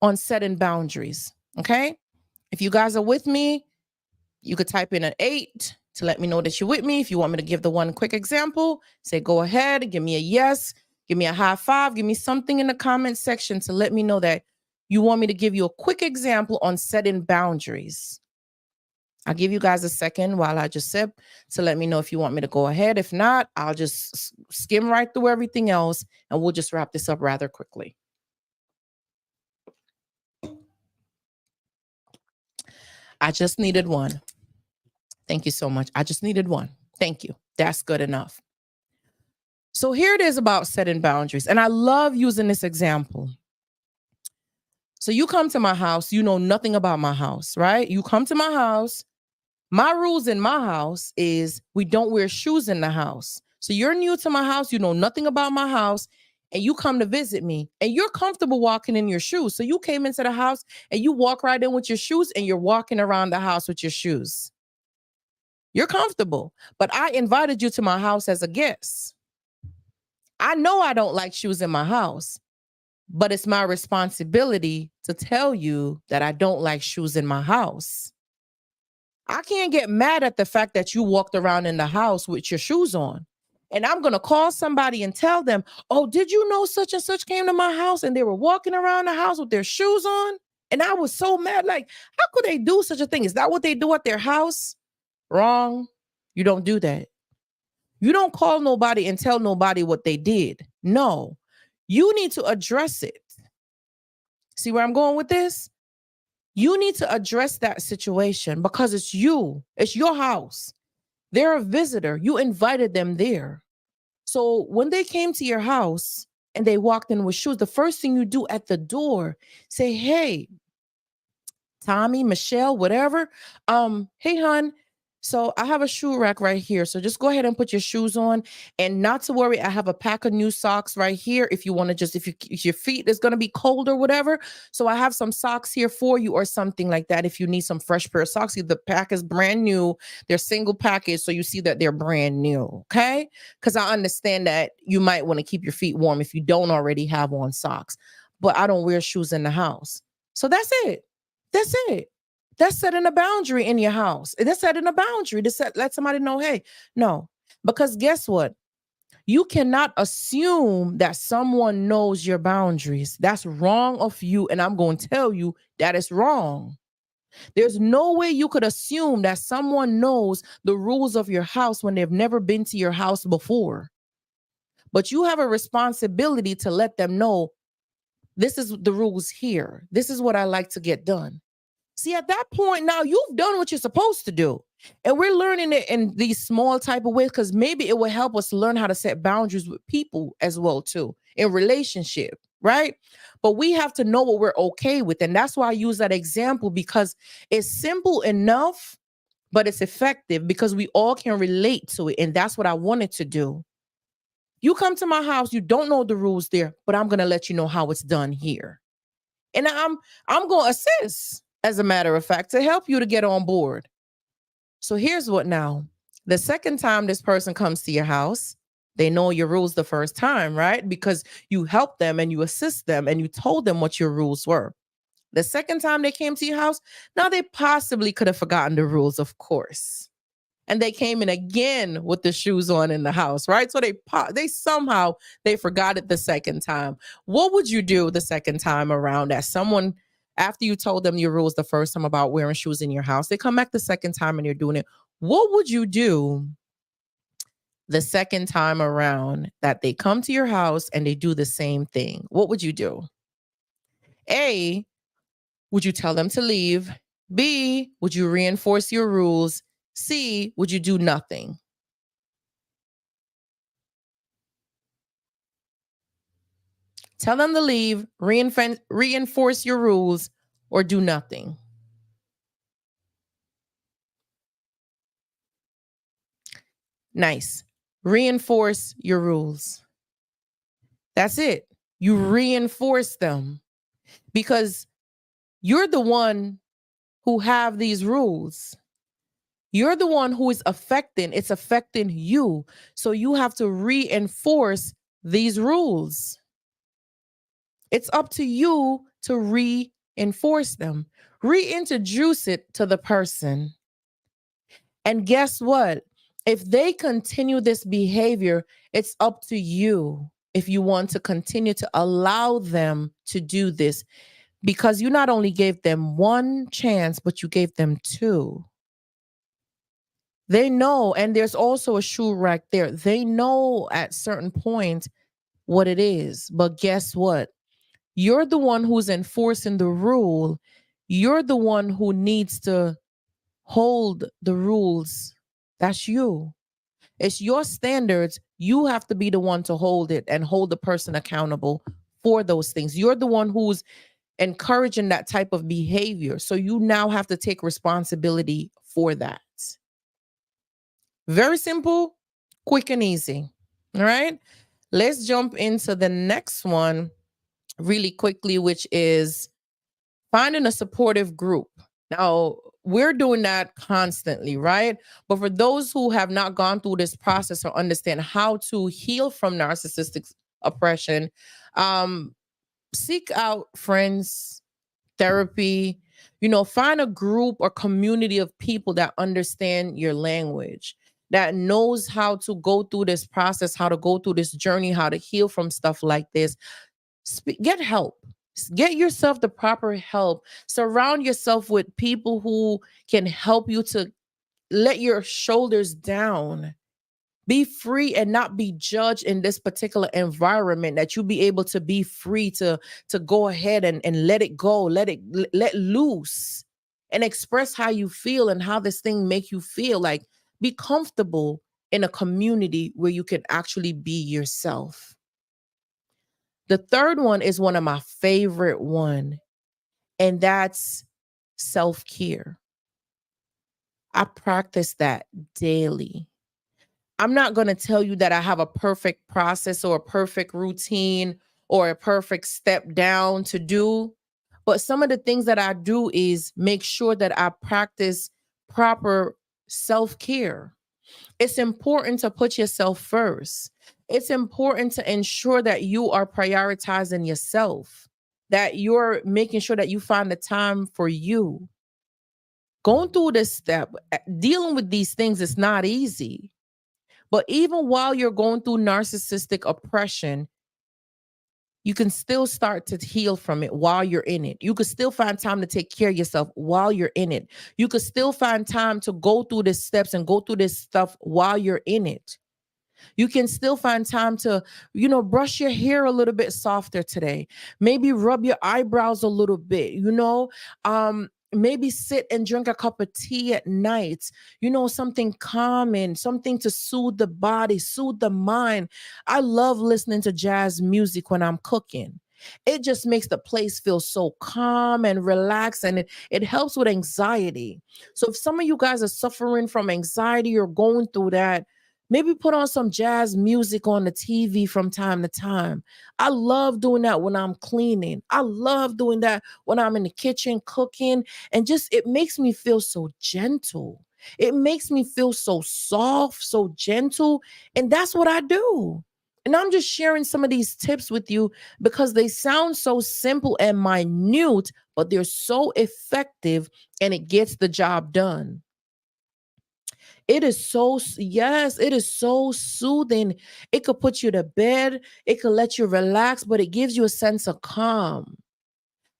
on setting boundaries. Okay. If you guys are with me, you could type in an 8 to let me know that you're with me. If you want me to give the one quick example, say go ahead, give me a yes, give me a high five, give me something in the comment section to let me know that you want me to give you a quick example on setting boundaries. I'll give you guys a second while I just sip to let me know if you want me to go ahead. If not, I'll just skim right through everything else and we'll just wrap this up rather quickly. I just needed one. Thank you so much. I just needed one. Thank you. That's good enough. So here it is about setting boundaries. And I love using this example. So you come to my house, you know nothing about my house, right? You come to my house. My rules in my house is we don't wear shoes in the house. So you're new to my house, you know nothing about my house, and you come to visit me and you're comfortable walking in your shoes. So you came into the house and you walk right in with your shoes and you're walking around the house with your shoes. You're comfortable, but I invited you to my house as a guest. I know I don't like shoes in my house, but it's my responsibility to tell you that I don't like shoes in my house. I can't get mad at the fact that you walked around in the house with your shoes on. And I'm going to call somebody and tell them, oh, did you know such and such came to my house and they were walking around the house with their shoes on? And I was so mad. Like, how could they do such a thing? Is that what they do at their house? Wrong. You don't do that. You don't call nobody and tell nobody what they did. No, you need to address it. See where I'm going with this? You need to address that situation because it's you. It's your house. They're a visitor. You invited them there. So when they came to your house and they walked in with shoes, the first thing you do at the door, say, hey, Tommy, Michelle, whatever. Hey, hon. So I have a shoe rack right here. So just go ahead and put your shoes on and not to worry. I have a pack of new socks right here. If you want to just, if your feet is going to be cold or whatever. So I have some socks here for you or something like that. If you need some fresh pair of socks, the pack is brand new. They're single package. So you see that they're brand new. Okay. Because I understand that you might want to keep your feet warm if you don't already have on socks, but I don't wear shoes in the house. So that's it. That's it. That's setting a boundary in your house. That's setting a boundary to let somebody know, hey, no. Because guess what? You cannot assume that someone knows your boundaries. That's wrong of you. And I'm going to tell you that is wrong. There's no way you could assume that someone knows the rules of your house when they've never been to your house before. But you have a responsibility to let them know this is the rules here. This is what I like to get done. See, at that point, now you've done what you're supposed to do. And we're learning it in these small type of ways because maybe it will help us learn how to set boundaries with people as well, too, in relationship, right? But we have to know what we're okay with. And that's why I use that example because it's simple enough, but it's effective because we all can relate to it. And that's what I wanted to do. You come to my house, you don't know the rules there, but I'm going to let you know how it's done here. And I'm going to assist, as a matter of fact, to help you to get on board. So here's what now. The second time this person comes to your house, they know your rules the first time, right? Because you helped them and you assist them and you told them what your rules were. The second time they came to your house, now they possibly could have forgotten the rules, of course. And they came in again with the shoes on in the house, right? So they somehow forgot it the second time. What would you do the second time around that someone, after you told them your rules the first time about wearing shoes in your house, they come back the second time and you're doing it. What would you do the second time around that they come to your house and they do the same thing? What would you do? A, would you tell them to leave? B, would you reinforce your rules? C, would you do nothing? Tell them to leave, reinforce your rules, or do nothing. Nice. Reinforce your rules. That's it. You reinforce them because you're the one who have these rules. You're the one who is it's affecting you. So you have to reinforce these rules. It's up to you to reinforce them, reintroduce it to the person. And guess what? If they continue this behavior, it's up to you if you want to continue to allow them to do this, because you not only gave them one chance, but you gave them two. They know, and there's also a shoe rack there. They know at certain point what it is. But guess what? You're the one who's enforcing the rule. You're the one who needs to hold the rules. That's you. It's your standards. You have to be the one to hold it and hold the person accountable for those things. You're the one who's encouraging that type of behavior. So you now have to take responsibility for that. Very simple, quick and easy. All right. Let's jump into the next one really quickly, which is finding a supportive group. Now, we're doing that constantly, right? But for those who have not gone through this process or understand how to heal from narcissistic oppression, um, seek out friends, therapy, find a group or community of people that understand your language, that knows how to go through this process, how to go through this journey, how to heal from stuff like this. Get help. Get yourself the proper help. Surround yourself with people who can help you to let your shoulders down. Be free and not be judged in this particular environment, that you be able to be free to go ahead and let it go, let loose and express how you feel and how this thing make you feel. Like, be comfortable in a community where you can actually be yourself. The third one is one of my favorite one, and that's self-care. I practice that daily. I'm not going to tell you that I have a perfect process or a perfect routine or a perfect step down to do. But some of the things that I do is make sure that I practice proper self-care. It's important to put yourself first. It's important to ensure that you are prioritizing yourself, that you're making sure that you find the time for you. Going through this step, dealing with these things is not easy. But even while you're going through narcissistic oppression, you can still start to heal from it while you're in it. You could still find time to take care of yourself while you're in it. You could still find time to go through the steps and go through this stuff while you're in it. You can still find time to, brush your hair a little bit softer today. Maybe rub your eyebrows a little bit, maybe sit and drink a cup of tea at night, something calming, something to soothe the body, soothe the mind. I love listening to jazz music when I'm cooking. It just makes the place feel so calm and relaxed, and it helps with anxiety. So if some of you guys are suffering from anxiety or going through that, maybe put on some jazz music on the TV from time to time. I love doing that when I'm cleaning. I love doing that when I'm in the kitchen cooking. And just, it makes me feel so gentle. It makes me feel so soft, so gentle. And that's what I do. And I'm just sharing some of these tips with you because they sound so simple and minute, but they're so effective and it gets the job done. Yes, it is so soothing. It could put you to bed, it could let you relax, but it gives you a sense of calm.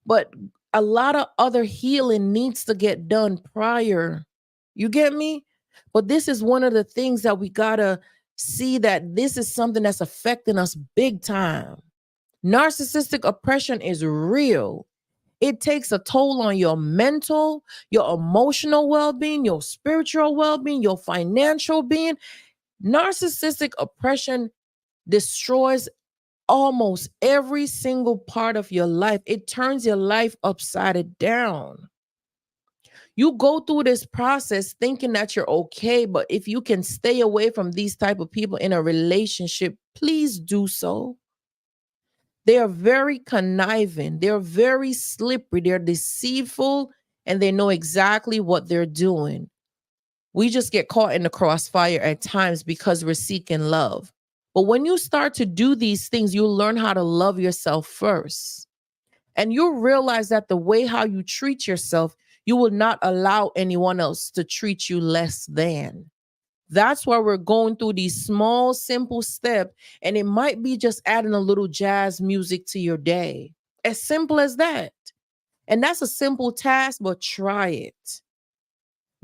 But a lot of other healing needs to get done prior. You get me? But this is one of the things that we gotta see, that this is something that's affecting us big time. Narcissistic oppression is real. It takes a toll on your mental, your emotional well-being, your spiritual well-being, your financial being. Narcissistic oppression destroys almost every single part of your life. It turns your life upside down. You go through this process thinking that you're okay, but if you can stay away from these type of people in a relationship, please do so. They are very conniving, they're very slippery, they're deceitful, and they know exactly what they're doing. We just get caught in the crossfire at times because we're seeking love. But when you start to do these things, you'll learn how to love yourself first. And you'll realize that the way how you treat yourself, you will not allow anyone else to treat you less than. That's why we're going through these small, simple steps. And it might be just adding a little jazz music to your day. As simple as that. And that's a simple task, but try it.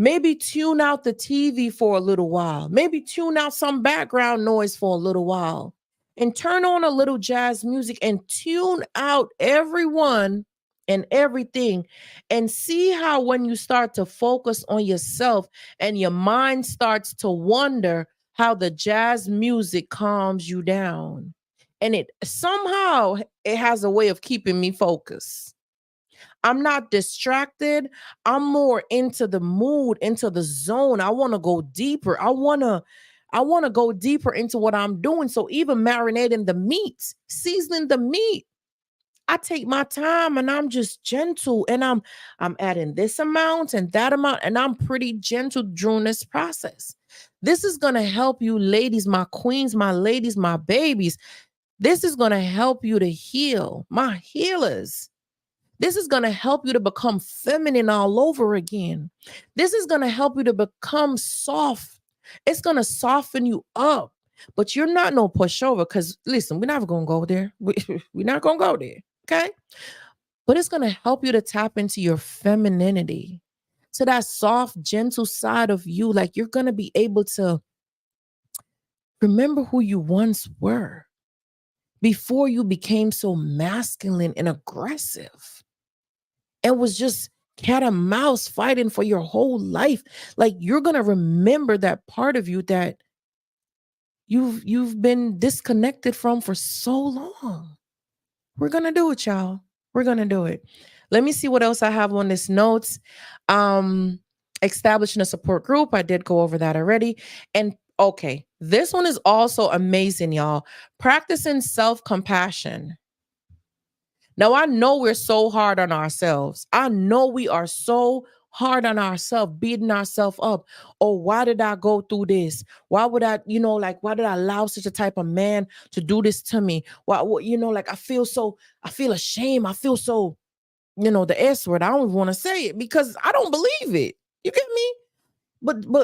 Maybe tune out the TV for a little while. Maybe tune out some background noise for a little while and turn on a little jazz music and tune out everyone and everything and see how when you start to focus on yourself and your mind starts to wonder how the jazz music calms you down. And it somehow it has a way of keeping me focused. I'm not distracted. I'm more into the mood, into the zone. I want to go deeper. I want to go deeper into what I'm doing. So even marinating the meat, seasoning the meat, I take my time and I'm just gentle and I'm adding this amount and that amount and I'm pretty gentle during this process. This is going to help you ladies, my queens, my ladies, my babies. This is going to help you to heal, my healers. This is going to help you to become feminine all over again. This is going to help you to become soft. It's going to soften you up. But you're not no pushover because, listen, we're never going to go there. We're not going to go there. Okay. But it's going to help you to tap into your femininity, to that soft, gentle side of you. Like you're going to be able to remember who you once were before you became so masculine and aggressive. And was just cat and mouse fighting for your whole life. Like you're gonna remember that part of you that you've been disconnected from for so long. We're gonna do it, y'all. We're gonna do it. Let me see what else I have on this notes. Um, establishing a support group. I did go over that already. And okay, this one is also amazing, y'all. Practicing self-compassion. Now, I know we're so hard on ourselves. I know we are so hard on ourselves, beating ourselves up. Oh, why did I go through this? Why would I, like, why did I allow such a type of man to do this to me? Why, like, I feel ashamed. I feel so, the S word. I don't want to say it because I don't believe it. You get me?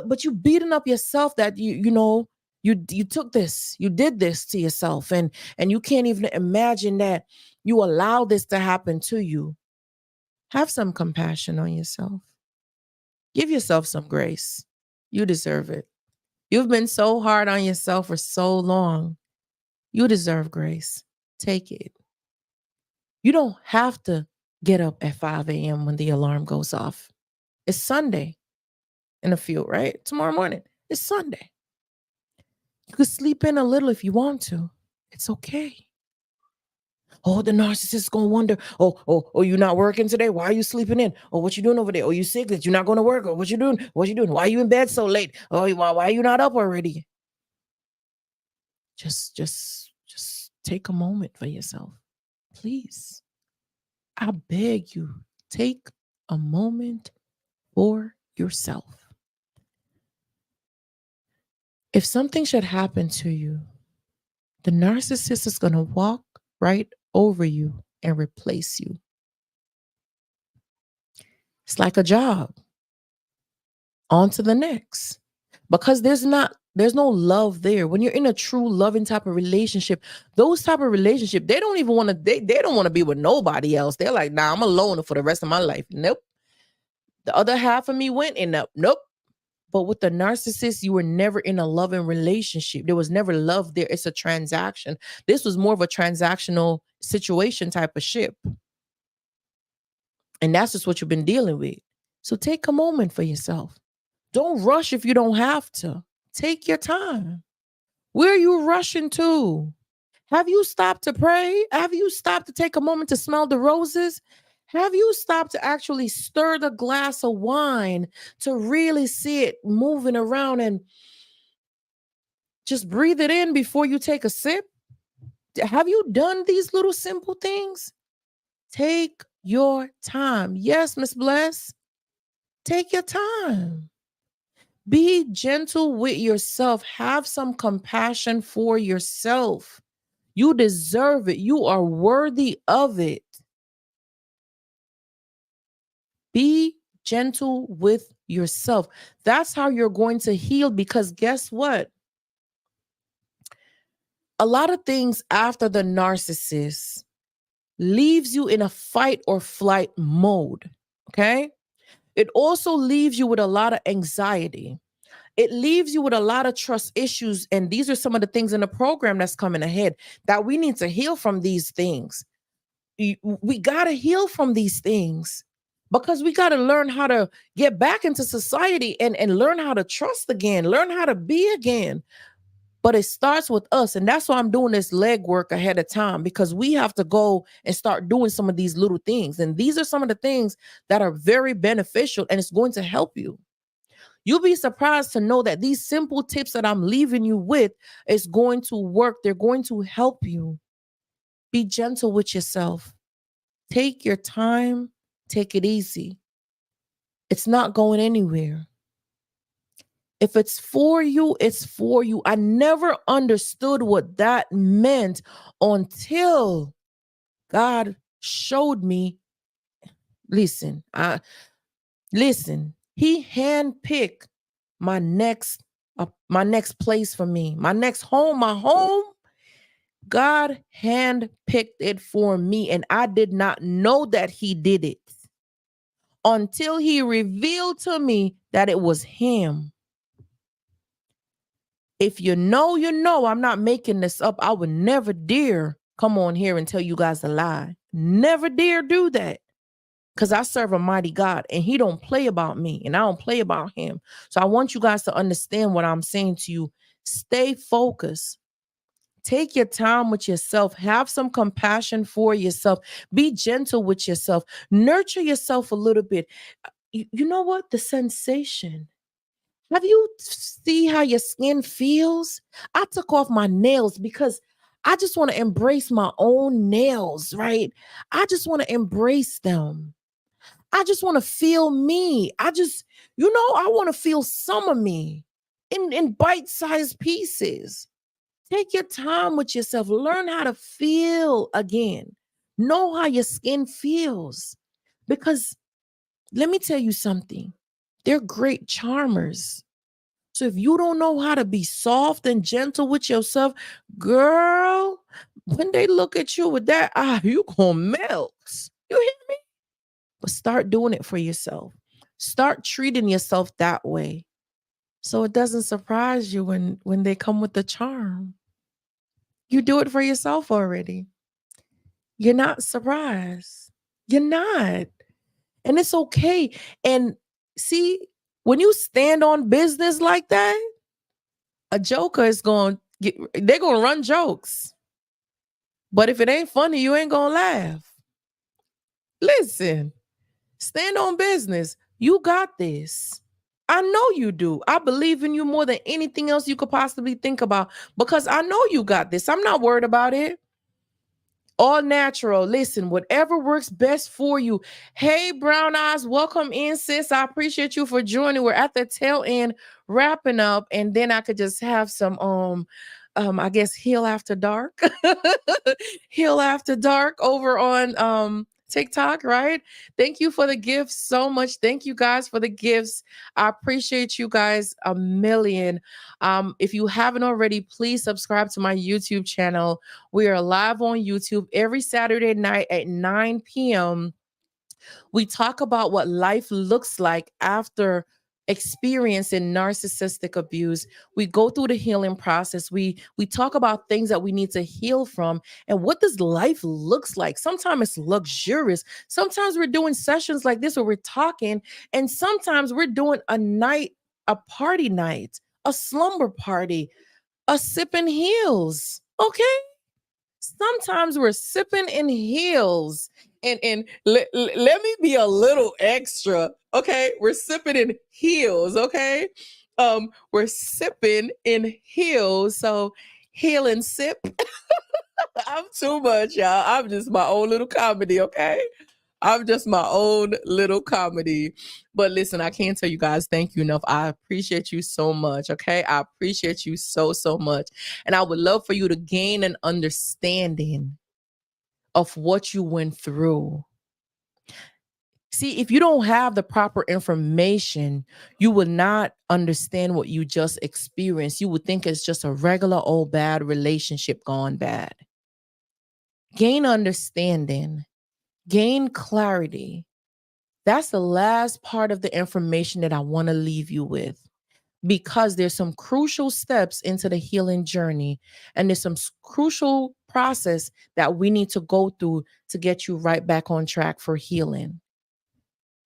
But you beating up yourself that you took this, you did this to yourself, and you can't even imagine that you allow this to happen to you. Have some compassion on yourself. Give yourself some grace. You deserve it. You've been so hard on yourself for so long. You deserve grace. Take it. You don't have to get up at 5 a.m. when the alarm goes off. It's Sunday in a few, right? Tomorrow morning. It's Sunday. You can sleep in a little if you want to. It's okay. Oh, the narcissist gonna wonder. Oh, you're not working today. Why are you sleeping in? Oh, what you doing over there? Oh, you sick that you're not going to work? Or what you doing? What you doing? Why are you in bed so late? Oh, why are you not up already? Just take a moment for yourself, please. I beg you, take a moment for yourself. If something should happen to you, the narcissist is going to walk right over you and replace you. It's like a job. On to the next. Because there's no love there. When you're in a true loving type of relationship, those type of relationship, they don't even want to, they don't want to be with nobody else. They're like, nah, I'm alone for the rest of my life. Nope. The other half of me went in up. Nope. But with the narcissist, you were never in a loving relationship. There was never love there. It's a transaction. This was more of a transactional situation type of ship. And that's just what you've been dealing with. So take a moment for yourself. Don't rush if you don't have to. Take your time. Where are you rushing to? Have you stopped to pray? Have you stopped to take a moment to smell the roses? Have you stopped to actually stir the glass of wine to really see it moving around and just breathe it in before you take a sip? Have you done these little simple things? Take your time. Yes, Miss Bless, take your time. Be gentle with yourself. Have some compassion for yourself. You deserve it. You are worthy of it. Be gentle with yourself. That's how you're going to heal, because guess what? A lot of things after the narcissist leaves you in a fight or flight mode. Okay. It also leaves you with a lot of anxiety. It leaves you with a lot of trust issues. And these are some of the things in the program that's coming ahead that we need to heal from these things. We got to heal from these things because we got to learn how to get back into society and learn how to trust again, learn how to be again. But it starts with us. And that's why I'm doing this legwork ahead of time, because we have to go and start doing some of these little things. And these are some of the things that are very beneficial, and it's going to help you. You'll be surprised to know that these simple tips that I'm leaving you with is going to work. They're going to help you. Be gentle with yourself. Take your time. Take it easy. It's not going anywhere. If it's for you, it's for you. I never understood what that meant until God showed me. Listen, He handpicked my next place for me, my next home, my home. God handpicked it for me, and I did not know that He did it until He revealed to me that it was Him. If you know, you know. I'm not making this up. I would never dare come on here and tell you guys a lie. Never dare do that. Because I serve a mighty God, and He don't play about me, and I don't play about Him. So I want you guys to understand what I'm saying to you. Stay focused. Take your time with yourself. Have some compassion for yourself. Be gentle with yourself. Nurture yourself a little bit. You know what? The sensation. Have you see how your skin feels? I took off my nails because I just want to embrace my own nails, right? I just want to embrace them. I just want to feel me. I want to feel some of me in bite-sized pieces. Take your time with yourself. Learn how to feel again. Know how your skin feels. Because let me tell you something. They're great charmers. So if you don't know how to be soft and gentle with yourself, girl, when they look at you with that eye, you gonna melt. You hear me? But start doing it for yourself. Start treating yourself that way. So it doesn't surprise you when they come with the charm. You do it for yourself already. You're not surprised. You're not. And it's okay. And see, when you stand on business like that, a joker is they're going to run jokes. But if it ain't funny, you ain't going to laugh. Listen, stand on business. You got this. I know you do. I believe in you more than anything else you could possibly think about, because I know you got this. I'm not worried about it. All natural. Listen, whatever works best for you. Hey, Brown Eyes, welcome in, sis. I appreciate you for joining. We're at the tail end, wrapping up, and then I could just have some I guess Heal After Dark. Heal After Dark over on TikTok, right? Thank you for the gifts so much. Thank you guys for the gifts. I appreciate you guys a million. If you haven't already, please subscribe to my YouTube channel. We are live on YouTube every Saturday night at 9 p.m. We talk about what life looks like after experiencing narcissistic abuse. We go through the healing process. We talk about things that we need to heal from and what this life looks like. Sometimes it's luxurious. Sometimes we're doing sessions like this where we're talking, and sometimes we're doing a night, a party night, a slumber party, a sipping heels. Okay? Sometimes we're sipping in heels. And let me be a little extra. Okay, we're sipping in heels. Okay, we're sipping in heels. So heel and sip. I'm too much, y'all. I'm just my own little comedy. Okay, I'm just my own little comedy. But listen, I can't tell you guys thank you enough. I appreciate you so much. Okay. I appreciate you so much. And I would love for you to gain an understanding of what you went through. See, if you don't have the proper information, you will not understand what you just experienced. You would think it's just a regular old bad relationship gone bad. Gain understanding, gain clarity. That's the last part of the information that I want to leave you with, because there's some crucial steps into the healing journey, and there's some crucial process that we need to go through to get you right back on track for healing.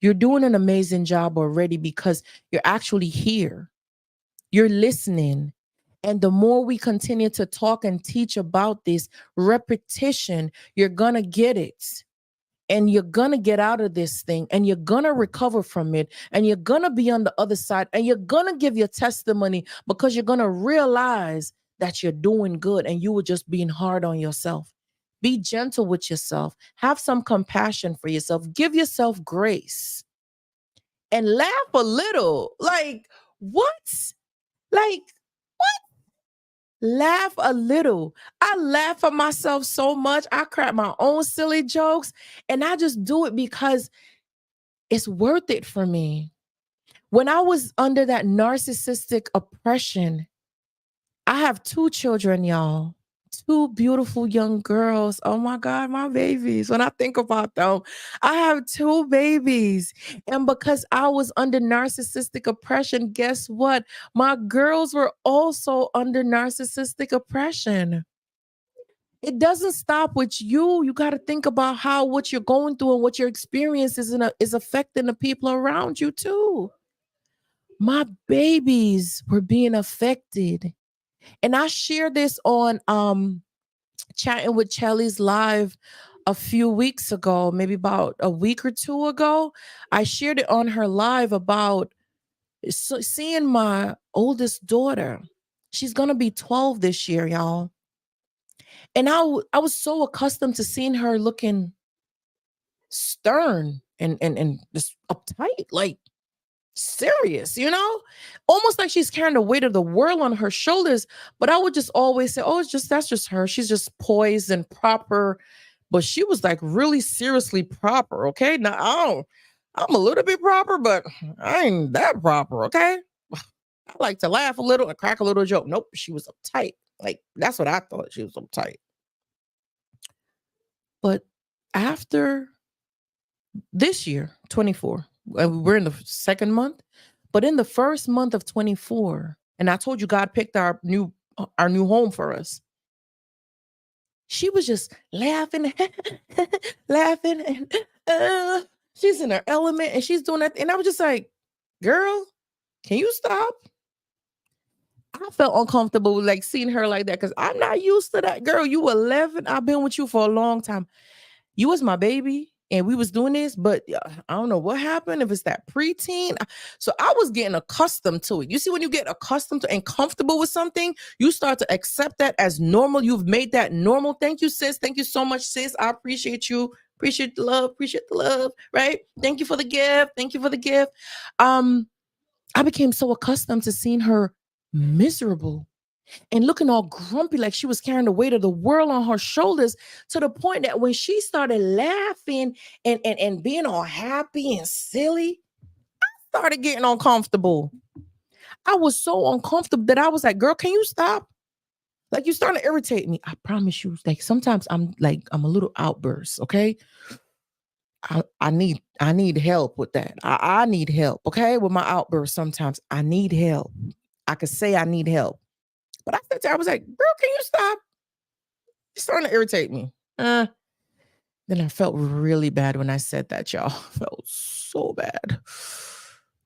You're doing an amazing job already because you're actually here. You're listening. And the more we continue to talk and teach about this repetition, you're going to get it. And you're going to get out of this thing, and you're going to recover from it, and you're going to be on the other side, and you're going to give your testimony, because you're going to realize that you're doing good and you were just being hard on yourself. Be gentle with yourself. Have some compassion for yourself. Give yourself grace and laugh a little. Like, what? Like, laugh a little. I laugh at myself so much. I crack my own silly jokes, and I just do it because it's worth it for me. When I was under that narcissistic oppression, I have two children, y'all. Two beautiful young girls. Oh my God, my babies. When I think about them, I have two babies. And because I was under narcissistic oppression, guess what? My girls were also under narcissistic oppression. It doesn't stop with you. You got to think about how what you're going through and what your experience is affecting the people around you too. My babies were being affected. And I shared this on chatting with Chelly's live a few weeks ago, maybe about a week or two ago. I shared it on her live about seeing my oldest daughter. She's going to be 12 this year, y'all. And I was so accustomed to seeing her looking stern and just uptight, like serious, almost like she's carrying the weight of the world on her shoulders. But I would just always say, oh, that's just her. She's just poised and proper. But she was like really seriously proper. Okay. Now I'm a little bit proper, but I ain't that proper. Okay. I like to laugh a little and crack a little joke. Nope. She was uptight. Like, that's what I thought. She was uptight. But after this year, 24, we're in the second month, but in the first month of 24, and I told you God picked our new home for us. She was just laughing, laughing, and she's in her element, and she's doing that. And I was just like, girl, can you stop? I felt uncomfortable like seeing her like that because I'm not used to that. Girl, you 11. I've been with you for a long time. You was my baby and we was doing this, but I don't know what happened, if it's that preteen. So I was getting accustomed to it. You see, when you get accustomed to and comfortable with something, you start to accept that as normal. You've made that normal. Thank you, sis. Thank you so much, sis. I appreciate you. Appreciate the love. Appreciate the love. Right? Thank you for the gift. Thank you for the gift. I became so accustomed to seeing her miserable and looking all grumpy, like she was carrying the weight of the world on her shoulders, to the point that when she started laughing and being all happy and silly, I started getting uncomfortable. I was so uncomfortable that I was like, girl, can you stop? Like, you're starting to irritate me. I promise you, like, sometimes I'm a little outburst, okay? I need help with that. I need help. Okay. With my outbursts sometimes. I need help. I could say I need help. But I said to her, I was like, girl, can you stop? It's starting to irritate me. Then I felt really bad when I said that, y'all. I felt so bad.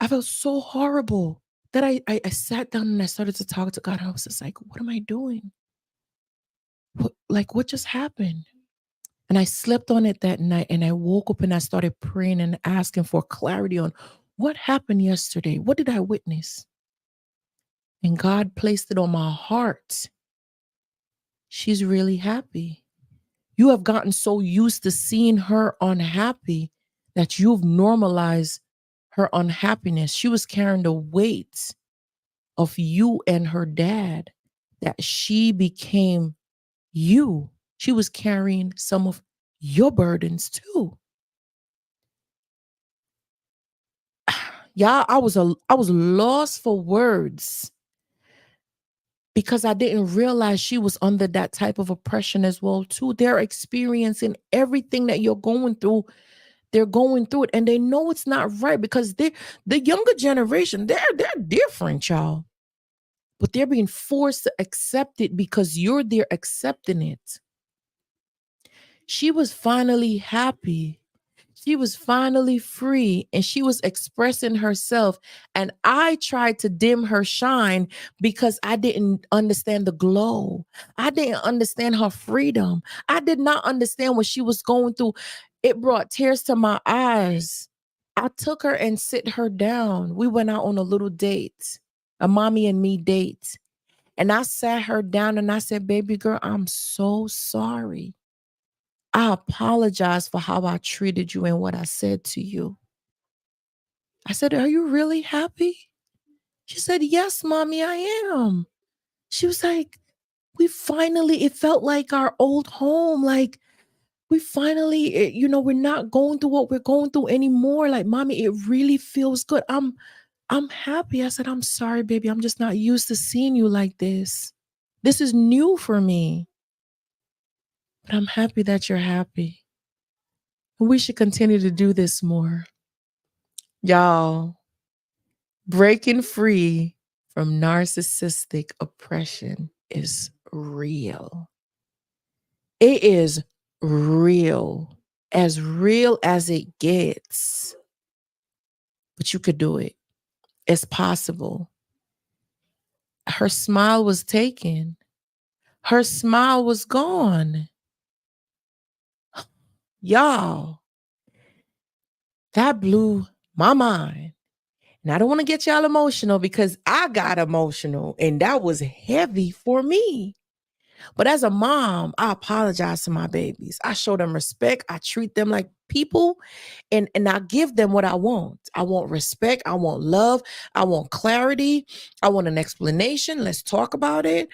I felt so horrible that I sat down and I started to talk to God. And I was just like, what am I doing? What just happened? And I slept on it that night and I woke up and I started praying and asking for clarity on what happened yesterday. What did I witness? And God placed it on my heart. She's really happy. You have gotten so used to seeing her unhappy that you've normalized her unhappiness. She was carrying the weight of you and her dad, that she became you. She was carrying some of your burdens too. Yeah, I was lost for words because I didn't realize she was under that type of oppression as well too. They're experiencing everything that you're going through. They're going through it and they know it's not right because the younger generation, they're different, y'all. But they're being forced to accept it because you're there accepting it. She was finally happy. She was finally free and she was expressing herself. And I tried to dim her shine because I didn't understand the glow. I didn't understand her freedom. I did not understand what she was going through. It brought tears to my eyes. I took her and sit her down. We went out on a little date, a mommy and me date. And I sat her down and I said, baby girl, I'm so sorry. I apologize for how I treated you and what I said to you. I said, are you really happy? She said, yes, mommy, I am. She was like, it felt like our old home. Like we finally, we're not going through what we're going through anymore. Like, mommy, it really feels good. I'm happy. I said, I'm sorry, baby. I'm just not used to seeing you like this. This is new for me. But I'm happy that you're happy. We should continue to do this more. Y'all, breaking free from narcissistic oppression is real. It is real as it gets. But you could do it. It's possible. Her smile was taken. Her smile was gone. Y'all, that blew my mind. And I don't want to get y'all emotional because I got emotional and that was heavy for me. But as a mom, I apologize to my babies. I show them respect. I treat them like people and I give them what I want. I want respect. I want love. I want clarity. I want an explanation. Let's talk about it.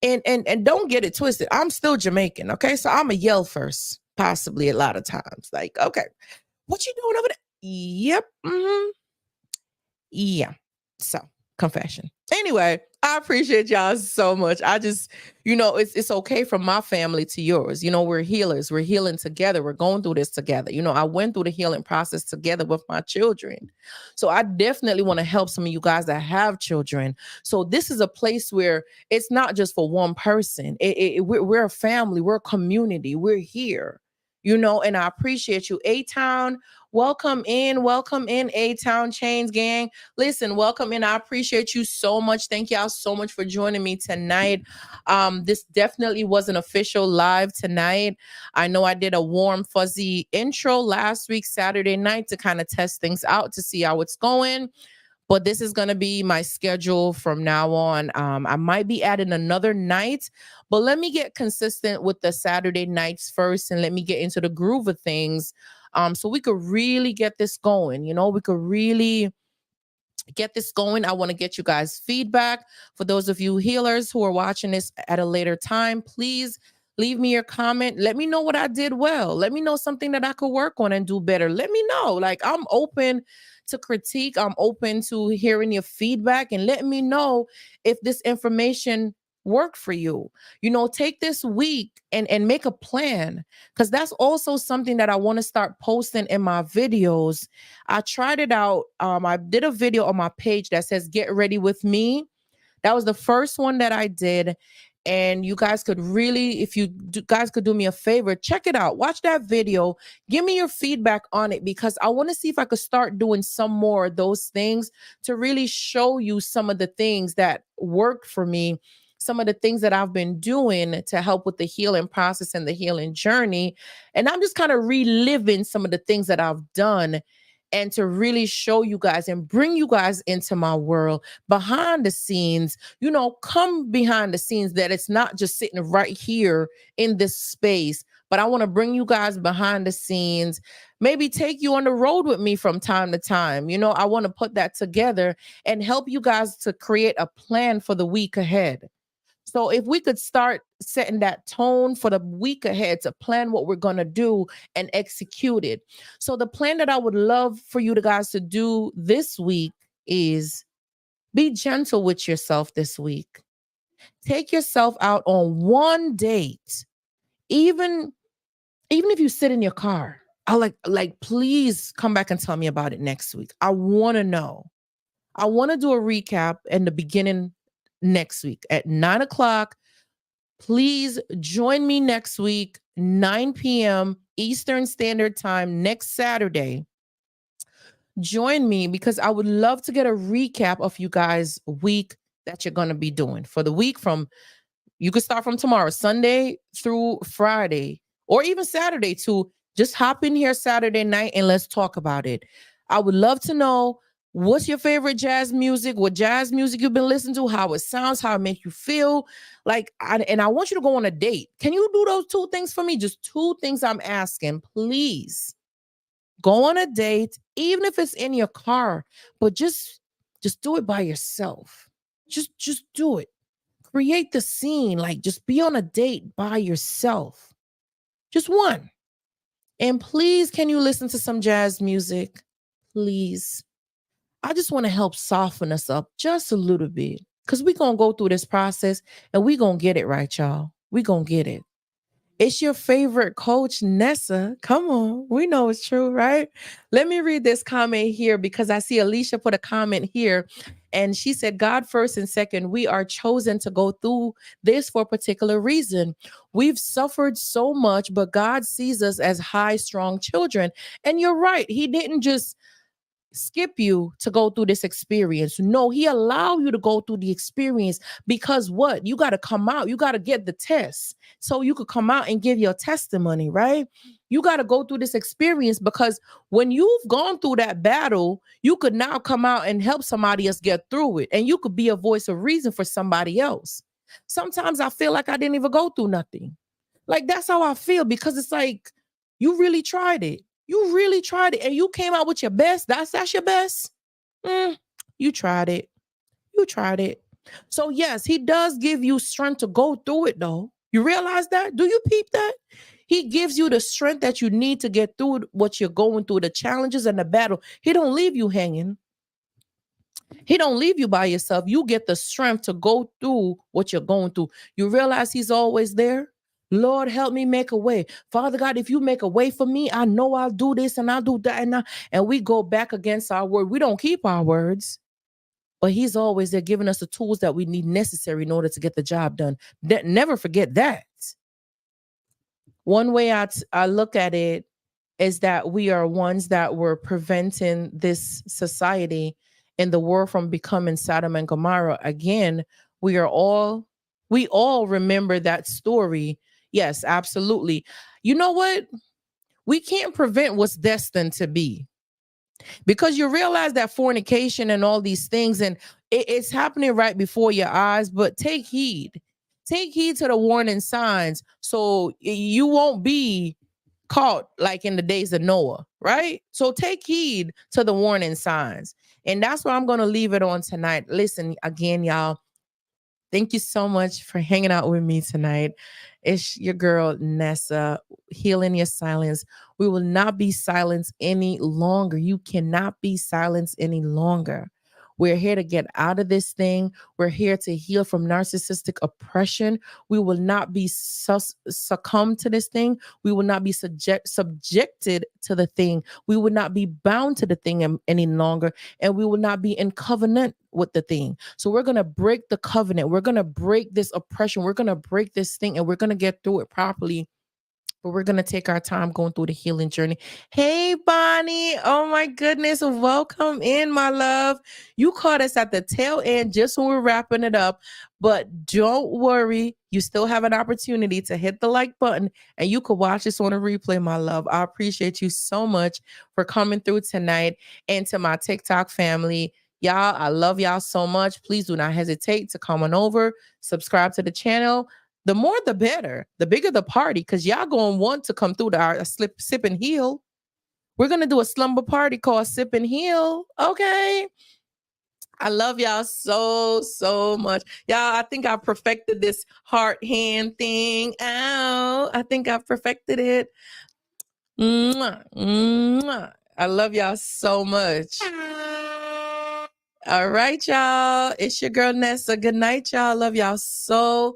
And don't get it twisted. I'm still Jamaican. Okay. So I'm a yell first, possibly a lot of times. Like, okay, what you doing over there? Yep. Yeah. So, confession. Anyway, I appreciate y'all so much. I just, it's okay from my family to yours. We're healers. We're healing together. We're going through this together. I went through the healing process together with my children. So I definitely want to help some of you guys that have children. So this is a place where it's not just for one person. We're a family. We're a community. We're here. And I appreciate you. A-Town, welcome in, A-Town Chains Gang. Listen, welcome in. I appreciate you so much. Thank y'all so much for joining me tonight. This definitely was an official live tonight. I know I did a warm, fuzzy intro last week, Saturday night, to kind of test things out to see how it's going. But this is going to be my schedule from now on. I might be adding another night, but let me get consistent with the Saturday nights first and let me get into the groove of things so we could really get this going. We could really get this going. I want to get you guys feedback. For those of you healers who are watching this at a later time, please leave me your comment. Let me know what I did well. Let me know something that I could work on and do better. Let me know. Like, I'm open to critique. I'm open to hearing your feedback and let me know if this information work for you. Take this week and make a plan, because that's also something that I want to start posting in my videos. I tried it out. I did a video on my page that says get ready with me. That was the first one that I did. And you guys could really, if guys could do me a favor, check it out. Watch that video. Give me your feedback on it, because I want to see if I could start doing some more of those things to really show you some of the things that worked for me, some of the things that I've been doing to help with the healing process and the healing journey. And I'm just kind of reliving some of the things that I've done, and to really show you guys and bring you guys into my world behind the scenes, come behind the scenes, that it's not just sitting right here in this space, but I want to bring you guys behind the scenes, maybe take you on the road with me from time to time. I want to put that together and help you guys to create a plan for the week ahead. So if we could start setting that tone for the week ahead to plan what we're going to do and execute it. So the plan that I would love for you guys to do this week is be gentle with yourself this week. Take yourself out on one date. Even if you sit in your car, I please come back and tell me about it next week. I want to know. I want to do a recap in the beginning next week at 9 o'clock. Please join me next week, 9 p.m. Eastern Standard Time, next Saturday. Join me, because I would love to get a recap of you guys' week that you're going to be doing for the week. You could start from tomorrow, Sunday through Friday, or even Saturday too. Just hop in here Saturday night and let's talk about it. I would love to know, what's your favorite jazz music? What jazz music you've been listening to? How it sounds? How it makes you feel? And I want you to go on a date. Can you do those two things for me? Just two things I'm asking, please. Go on a date, even if it's in your car, but just do it by yourself. Just do it. Create the scene. Just be on a date by yourself. Just one. And please, can you listen to some jazz music? Please. I just want to help soften us up just a little bit, because we're going to go through this process and we're going to get it right, y'all. We're going to get it. It's your favorite coach, Nessa. Come on. We know it's true, right? Let me read this comment here, because I see Alicia put a comment here. And she said, God first and second, we are chosen to go through this for a particular reason. We've suffered so much, but God sees us as high, strong children. And you're right. He didn't just skip you to go through this experience. No, he allowed you to go through the experience, because what? You got to come out. You got to get the test so you could come out and give your testimony, right? You got to go through this experience, because when you've gone through that battle, you could now come out and help somebody else get through it. And you could be a voice of reason for somebody else. Sometimes I feel like I didn't even go through nothing. That's how I feel, because it's like, you really tried it. You really tried it, and you came out with your best. That's your best. You tried it. You tried it. So yes, he does give you strength to go through it, though. You realize that? Do you peep that? He gives you the strength that you need to get through what you're going through, the challenges and the battle. He don't leave you hanging. He don't leave you by yourself. You get the strength to go through what you're going through. You realize he's always there. Lord, help me make a way. Father God, if you make a way for me, I know I'll do this and I'll do that. And we go back against our word. We don't keep our words, but he's always there giving us the tools that we need necessary in order to get the job done. Never forget that. One way I look at it is that we are ones that were preventing this society and the world from becoming Sodom and Gomorrah. Again, we all remember that story. Yes, absolutely. You know what? We can't prevent what's destined to be, because you realize that fornication and all these things, and it's happening right before your eyes. But take heed. Take heed to the warning signs, so you won't be caught like in the days of Noah, right? So take heed to the warning signs. And that's where I'm going to leave it on tonight. Listen, again, y'all, thank you so much for hanging out with me tonight. It's your girl, Nessa, healing your silence. We will not be silenced any longer. You cannot be silenced any longer. We're here to get out of this thing. We're here to heal from narcissistic oppression. We will not be succumb to this thing. We will not be subjected to the thing. We will not be bound to the thing any longer. And we will not be in covenant with the thing. So we're going to break the covenant. We're going to break this oppression. We're going to break this thing, and we're going to get through it properly, but we're going to take our time going through the healing journey. Hey, Bonnie. Oh, my goodness. Welcome in, my love. You caught us at the tail end just when we're wrapping it up. But don't worry. You still have an opportunity to hit the like button, and you could watch this on a replay, my love. I appreciate you so much for coming through tonight. And to my TikTok family, y'all, I love y'all so much. Please do not hesitate to come on over, subscribe to the channel. The more, the better. The bigger the party, because y'all going to want to come through to our sip and heal. We're going to do a slumber party called Sip and Heal. Okay. I love y'all so, so much. Y'all, I think I perfected this heart hand thing. Ow. I think I perfected it. Mwah, mwah. I love y'all so much. All right, y'all. It's your girl Nessa. Good night, y'all. Love y'all so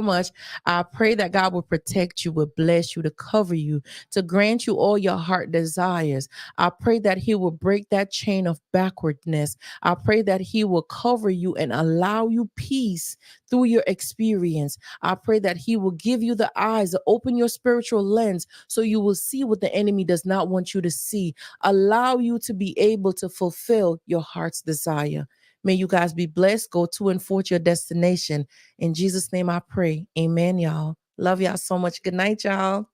much. I pray that God will protect you, will bless you, to cover you, to grant you all your heart desires. I pray that He will break that chain of backwardness. I pray that He will cover you and allow you peace through your experience. I pray that He will give you the eyes to open your spiritual lens so you will see what the enemy does not want you to see. Allow you to be able to fulfill your heart's desire. May you guys be blessed. Go to and forth your destination. In Jesus' name I pray. Amen, y'all. Love y'all so much. Good night, y'all.